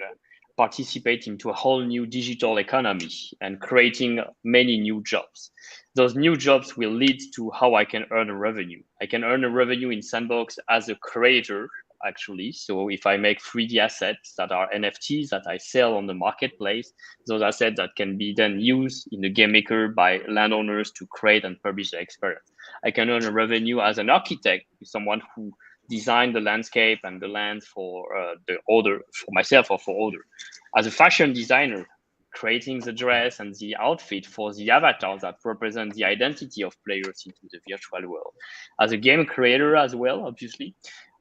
participate into a whole new digital economy and creating many new jobs. Those new jobs will lead to how I can earn a revenue. I can earn a revenue in SandBox as a creator, actually. So if I make 3D assets that are NFTs that I sell on the marketplace, those assets that can be then used in the game maker by landowners to create and publish the experience. I can earn a revenue as an architect, someone who designed the landscape and the land for the order, for myself or for order. As a fashion designer, creating the dress and the outfit for the avatars that represent the identity of players into the virtual world. As a game creator as well, obviously,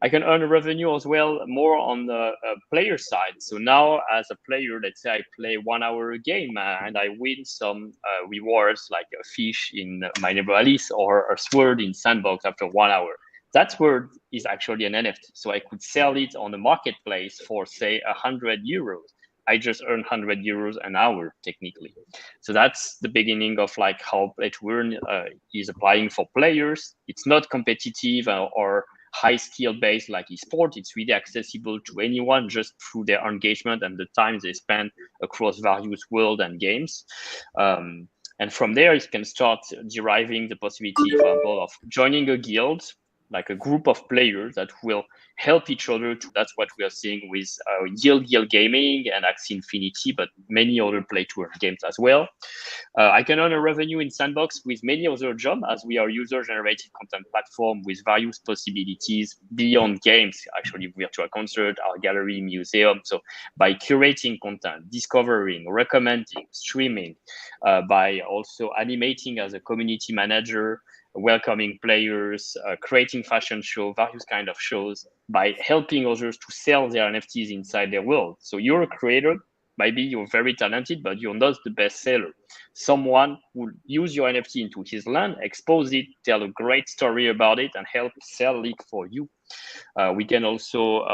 I can earn a revenue as well more on the player side. So now as a player, let's say I play 1 hour a game and I win some rewards like a fish in My Neighbor Alice or a sword in SandBox after 1 hour. That sword is actually an NFT. So I could sell it on the marketplace for say 100 euros. I just earn 100 euros an hour technically. So that's the beginning of like how Play2earn is applying for players. It's not competitive or high skill based like esports. It's really accessible to anyone just through their engagement and the time they spend across various worlds and games. And from there, you can start deriving the possibility, for example, of joining a guild, like a group of players that will help each other. That's what we are seeing with Guild Gaming and Axie Infinity, but many other Play2earn games as well. I can earn a revenue in SandBox with many other jobs, as we are user-generated content platform with various possibilities beyond games, actually virtual concert, art gallery, museum. So by curating content, discovering, recommending, streaming, by also animating as a community manager, welcoming players, creating fashion show, various kind of shows, by helping others to sell their NFTs inside their world. So you're a creator, maybe you're very talented, but you're not the best seller. Someone will use your NFT into his land, expose it, tell a great story about it, and help sell it for you. We can also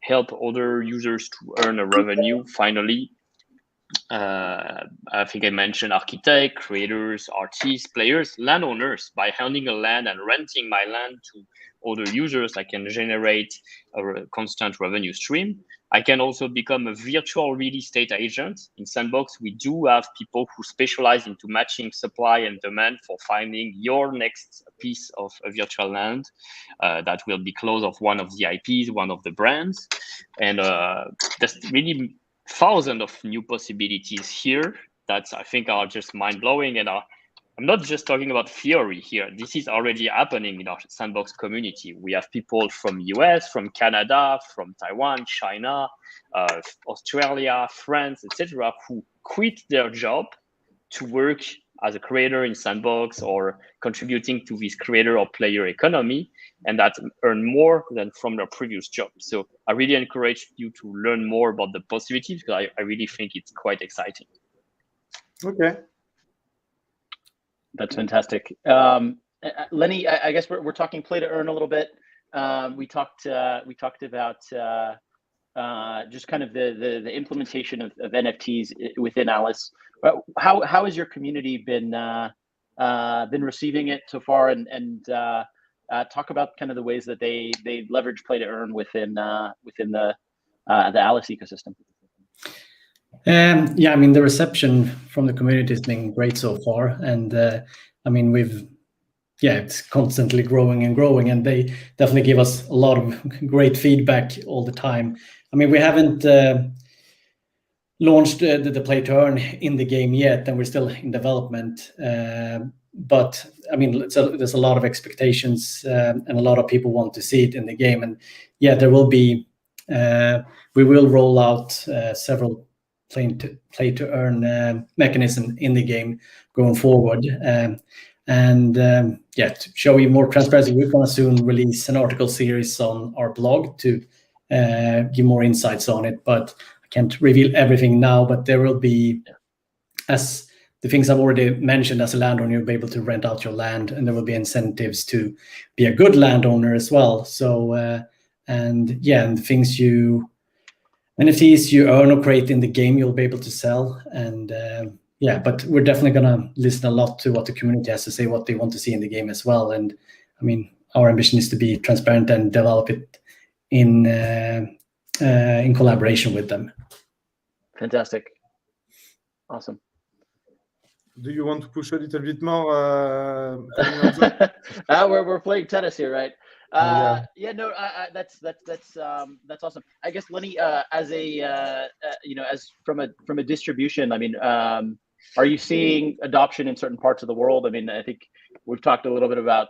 help other users to earn a revenue, finally. I think I mentioned architect, creators, artists, players, landowners. By owning a land and renting my land to other users, I can generate a constant revenue stream. I can also become a virtual real estate agent. In SandBox, we do have people who specialize into matching supply and demand for finding your next piece of a virtual land that will be close of one of the IPs, one of the brands. And that's really thousands of new possibilities here that I think are just mind-blowing, and I'm not just talking about theory here. This is already happening in our SandBox community. We have people from US, from Canada, from Taiwan, China, Australia, France, etc., who quit their job to work as a creator in SandBox or contributing to this creator or player economy, and that earn more than from their previous job. So I really encourage you to learn more about the possibilities, because I really think it's quite exciting. Okay. That's fantastic. Lenny, I guess we're talking Play2earn a little bit. We talked about just kind of the implementation of NFTs within Alice. How has your community been receiving it so far, and talk about kind of the ways that they leverage Play2earn within the Alice ecosystem. Yeah, I mean, the reception from the community has been great so far, and I mean, it's constantly growing, and they definitely give us a lot of great feedback all the time. I mean, we haven't launched the Play2earn in the game yet, and we're still in development. But I mean, there's a lot of expectations, and a lot of people want to see it in the game. And yeah, there will be. we will roll out several play-to-earn mechanism in the game going forward. To show you more transparency, we're going to soon release an article series on our blog to give more insights on it. But I can't reveal everything now. But there will be, as the things I've already mentioned, as a landowner, you'll be able to rent out your land, and there will be incentives to be a good landowner as well. So, and the things NFTs you earn or create in the game, you'll be able to sell. And but we're definitely going to listen a lot to what the community has to say, what they want to see in the game as well. And I mean, our ambition is to be transparent and develop it in collaboration with them. Fantastic. Awesome. Do you want to push a little bit more? We're playing tennis here, right? That's awesome. I guess Lenny, as a as from a distribution, I mean, are you seeing adoption in certain parts of the world? I mean, I think we've talked a little bit about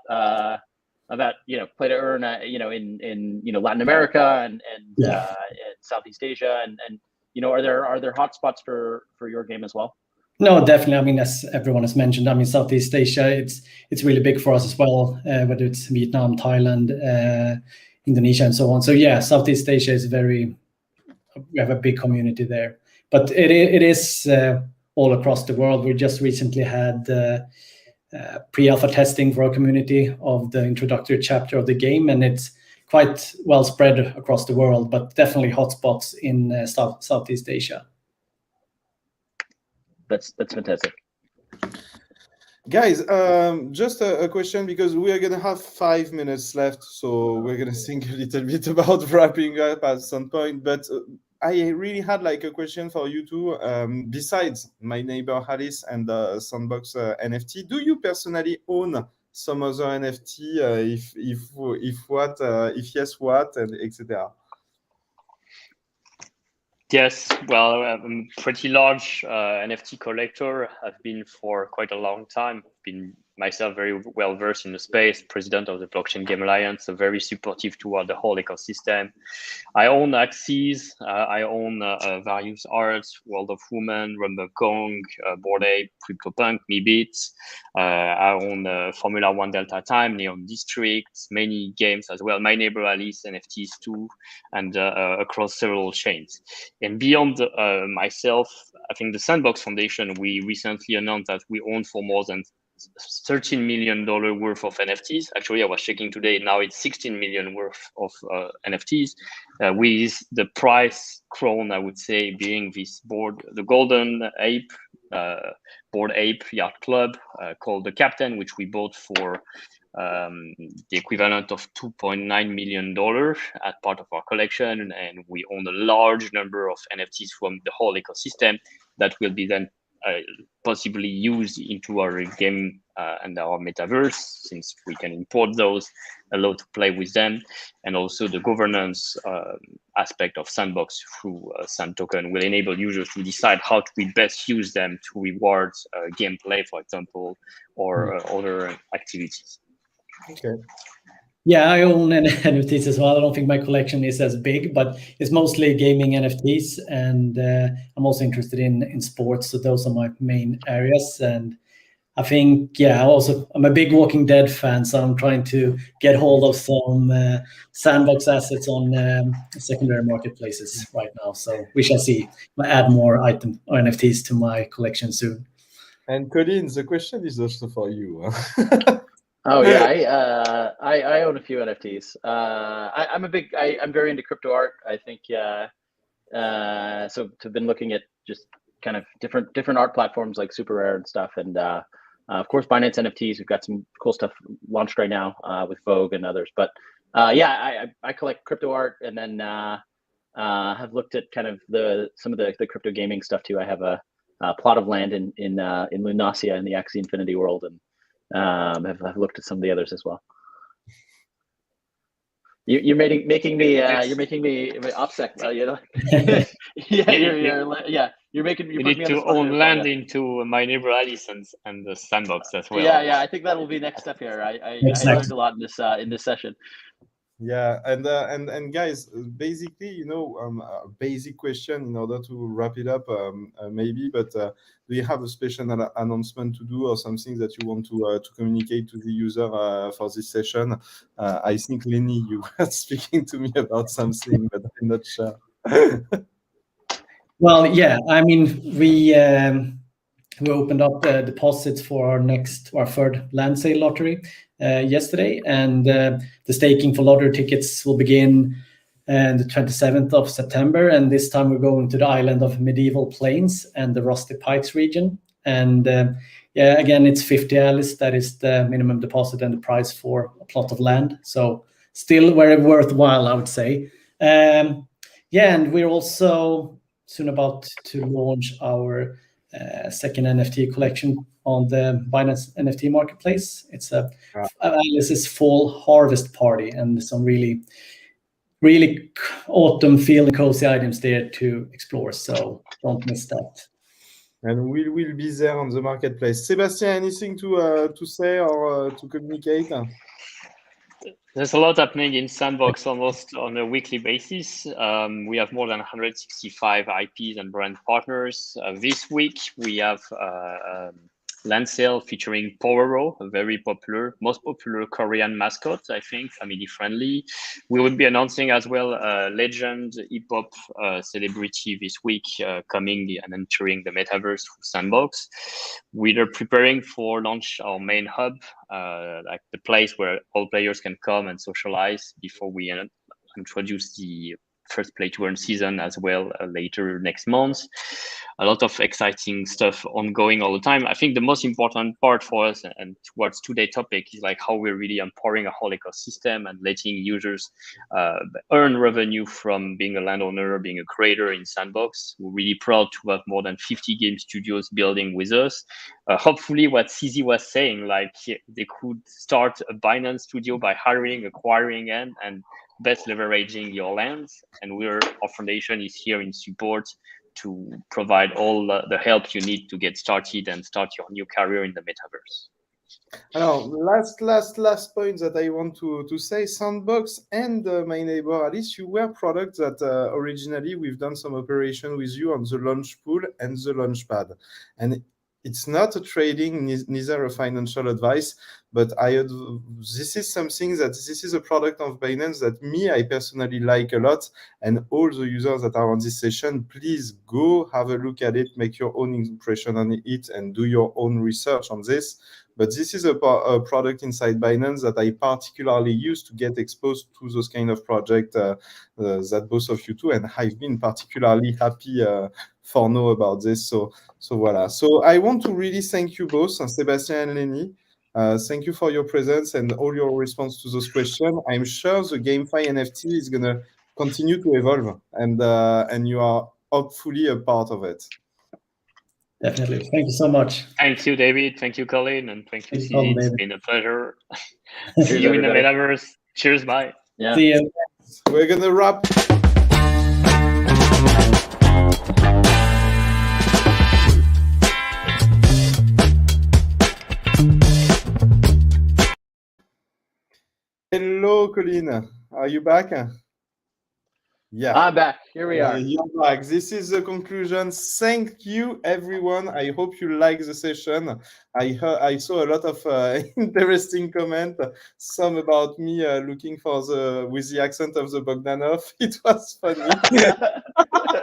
Play2earn, in Latin America and Southeast Asia, and are there hotspots for your game as well? No, definitely. I mean, as everyone has mentioned, I mean, Southeast Asia, it's really big for us as well, whether it's Vietnam, Thailand, Indonesia, and so on. So yeah, Southeast Asia is we have a big community there. But it is all across the world. We just recently had pre-alpha testing for our community of the introductory chapter of the game, and it's quite well spread across the world, but definitely hotspots in Southeast Asia. That's fantastic. Guys, just a question, because we are going to have 5 minutes left, so we're going to think a little bit about wrapping up at some point. But I really had a question for you two. Besides my neighbor Alice and SandBox NFT, do you personally own some other NFT? If yes, what, and etc. Yes, well, I'm a pretty large NFT collector. I've been for quite a long time. Been myself very well versed in the space, president of the Blockchain Game Alliance, so very supportive toward the whole ecosystem. I own Axes, I own various arts, World of Women, Rumble Kong, Bored Ape, CryptoPunk, MeBeats. I own Formula One Delta Time, Neon District, many games as well. My Neighbor Alice, NFTs too, and across several chains. And beyond myself, I think the SandBox Foundation, we recently announced that we own for more than $13 million worth of NFTs. Actually, I was checking today. Now it's 16 million worth of NFTs, with the price crown, I would say, being this board, the Golden Ape, Bored Ape Yacht Club, called the Captain, which we bought for the equivalent of $2.9 million as part of our collection. And we own a large number of NFTs from the whole ecosystem that will be then possibly used into our game and our metaverse, since we can import those, allow to play with them, and also the governance aspect of SandBox through Sand Token will enable users to decide how to best use them to reward gameplay, for example, or other activities. Okay. Yeah, I own NFTs as well. I don't think my collection is as big, but it's mostly gaming NFTs, and I'm also interested in sports. So those are my main areas. And I think, I'm a big Walking Dead fan, so I'm trying to get hold of some SandBox assets on secondary marketplaces right now. So we shall see. I add more item or NFTs to my collection soon. And Colin, the question is also for you. Oh yeah, I own a few NFTs. I'm very into crypto art. I think so I've been looking at just kind of different art platforms like Super Rare and stuff, and of course Binance NFTs. We've got some cool stuff launched right now with Vogue and others. But I collect crypto art, and then have looked at kind of some of the crypto gaming stuff too. I have a plot of land in Lunasia in the Axie Infinity world, and I've looked at some of the others as well. You're making me upset. You're making me. You need to own land into My Neighbor Alice and the SandBox as well. Yeah, I think that will be next step here. I learned a lot in this session. Yeah, and guys, basically, a basic question in order to wrap it up, maybe. But do you have a special announcement to do or something that you want to communicate to the user for this session? I think Lenny, you were speaking to me about something, but I'm not sure. Well, yeah, I mean, we opened up the deposits for our third land sale lottery yesterday, and the staking for lottery tickets will begin the 27th of September. And this time we're going to the island of Medieval Plains and the Rusty Pikes region. And yeah, again, it's 50 Alice. That is the minimum deposit and the price for a plot of land. So still very worthwhile, I would say. Yeah, and we're also soon about to launch our second NFT collection on the Binance NFT marketplace. It's Alice's fall harvest party and some really autumn feeling cozy items there to explore. So don't miss that. And we will be there on the marketplace. Sebastian, anything to say or to communicate? There's a lot happening in SandBox almost on a weekly basis. We have more than 165 IPs and brand partners. This week, we have land sale featuring Pororo, a very most popular Korean mascot, I think, family friendly. We will be announcing as well a legend hip-hop celebrity this week coming and entering the metaverse through SandBox. We are preparing for launch our main hub, like the place where all players can come and socialize before we introduce the first Play2earn season as well later next month. A lot of exciting stuff ongoing all the time. I think the most important part for us and towards today's topic is like how we're really empowering a whole ecosystem and letting users earn revenue from being a landowner, being a creator in SandBox. We're really proud to have more than 50 game studios building with us. Hopefully what CZ was saying, like they could start a Binance studio by hiring, acquiring, and best leveraging your lands. And our foundation is here in support to provide all the help you need to get started and start your new career in the metaverse. Last point that I want to say, SandBox and my neighbor Alice, you were products that originally we've done some operation with you on the launch pool and the launchpad. And it's not a trading, neither a financial advice, but this is something that this is a product of Binance that I personally like a lot. And all the users that are on this session, please go have a look at it, make your own impression on it, and do your own research on this. But this is a product inside Binance that I particularly use to get exposed to those kind of projects that both of you do. And I've been particularly happy for know about this. So voila. So I want to really thank you both, Sebastian and Lenny. Thank you for your presence and all your response to those questions. I'm sure the GameFi NFT is going to continue to evolve, and you are hopefully a part of it. Definitely. Thank you so much. Thank you, David. Thank you, Colin. And thank you, CZ. It's been a pleasure. See you in the metaverse. Cheers. Bye. Yeah. See you. We're going to wrap. Hello, Colin. Are you back? Yeah. I'm back. Here we are. You're back. This is the conclusion. Thank you, everyone. I hope you like the session. I saw a lot of interesting comments. Some about me looking for with the accent of the Bogdanov. It was funny.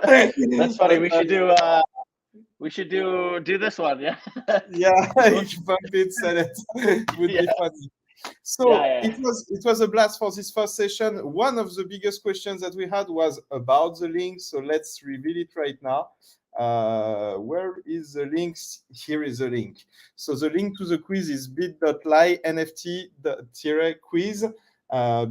That's funny. We should do this one. Yeah. Yeah. Bump it, sell it. It would be funny. So it was a blast for this first session. One of the biggest questions that we had was about the link. So let's reveal it right now. Where is the link? Here is the link. So the link to the quiz is bit.ly NFT-quiz.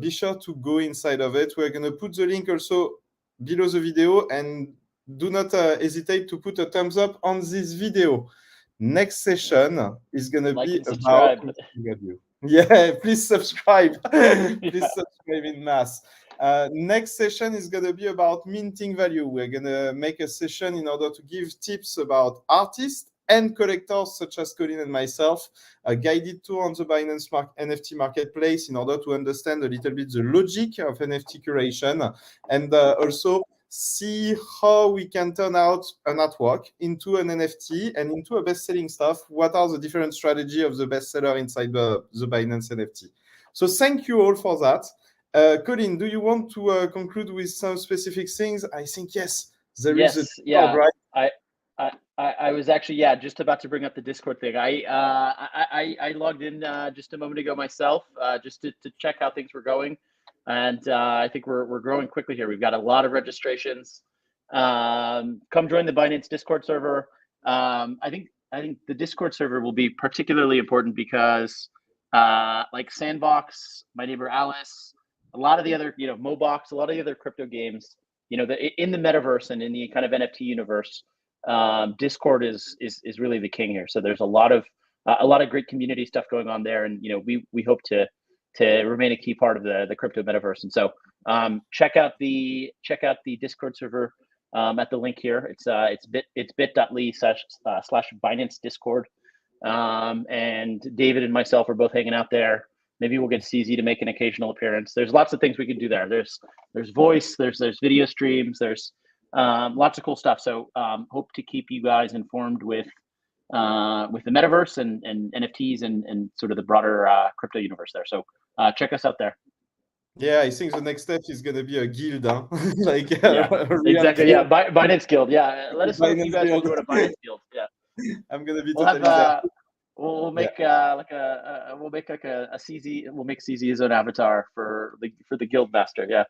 Be sure to go inside of it. We're going to put the link also below the video, and do not hesitate to put a thumbs up on this video. Next session is going to be about... Yeah, please subscribe. Please subscribe in mass. Next session is going to be about minting value. We're going to make a session in order to give tips about artists and collectors such as Colin and myself, a guided tour on the Binance NFT marketplace in order to understand a little bit the logic of NFT curation, and also see how we can turn out an artwork into an NFT and into a best-selling stuff. What are the different strategies of the bestseller inside the Binance NFT? So thank you all for that. Colin, do you want to conclude with some specific things? I think yes. There is a Discord, right? I was actually just about to bring up the Discord thing. I logged in just a moment ago myself, just to check how things were going, and I think we're growing quickly here. We've got a lot of registrations. Come join the Binance Discord server. I think the Discord server will be particularly important because like SandBox, my neighbor Alice, a lot of the other Mobox, a lot of the other crypto games, in the metaverse and in the kind of NFT universe. Discord is really the king here. So there's a lot of great community stuff going on there, and we hope to remain a key part of the crypto metaverse. And so check out the Discord server at the link here. It's bit.ly/Binance Discord. And David and myself are both hanging out there. Maybe we'll get CZ to make an occasional appearance. There's lots of things we can do there. There's voice, there's video streams, there's lots of cool stuff. So hope to keep you guys informed with the metaverse and NFTs and sort of the broader crypto universe there. So check us out there. Yeah, I think the next step is going to be a guild, huh? Like exactly. Yeah, Binance Guild. Yeah, let us know if you guys will join a Binance Guild. Yeah, I'm going to be totally there. We'll make like a CZ. We'll make CZ his own avatar for the guild master. Yeah.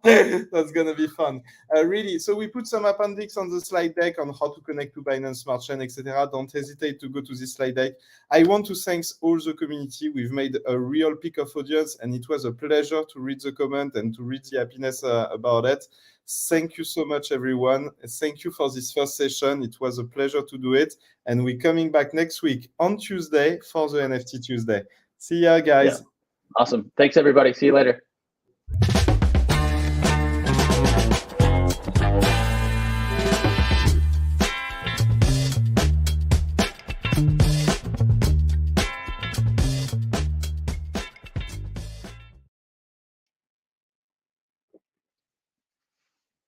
That's gonna be fun, really. So we put some appendix on the slide deck on how to connect to Binance Smart Chain, etc. Don't hesitate to go to this slide deck. I want to thank all the community. We've made a real peak of audience, and it was a pleasure to read the comment and to read the happiness about it. Thank you so much, everyone. Thank you for this first session. It was a pleasure to do it, and we're coming back next week on Tuesday for the NFT Tuesday. See ya, guys. Yeah. Awesome. Thanks, everybody. See you later.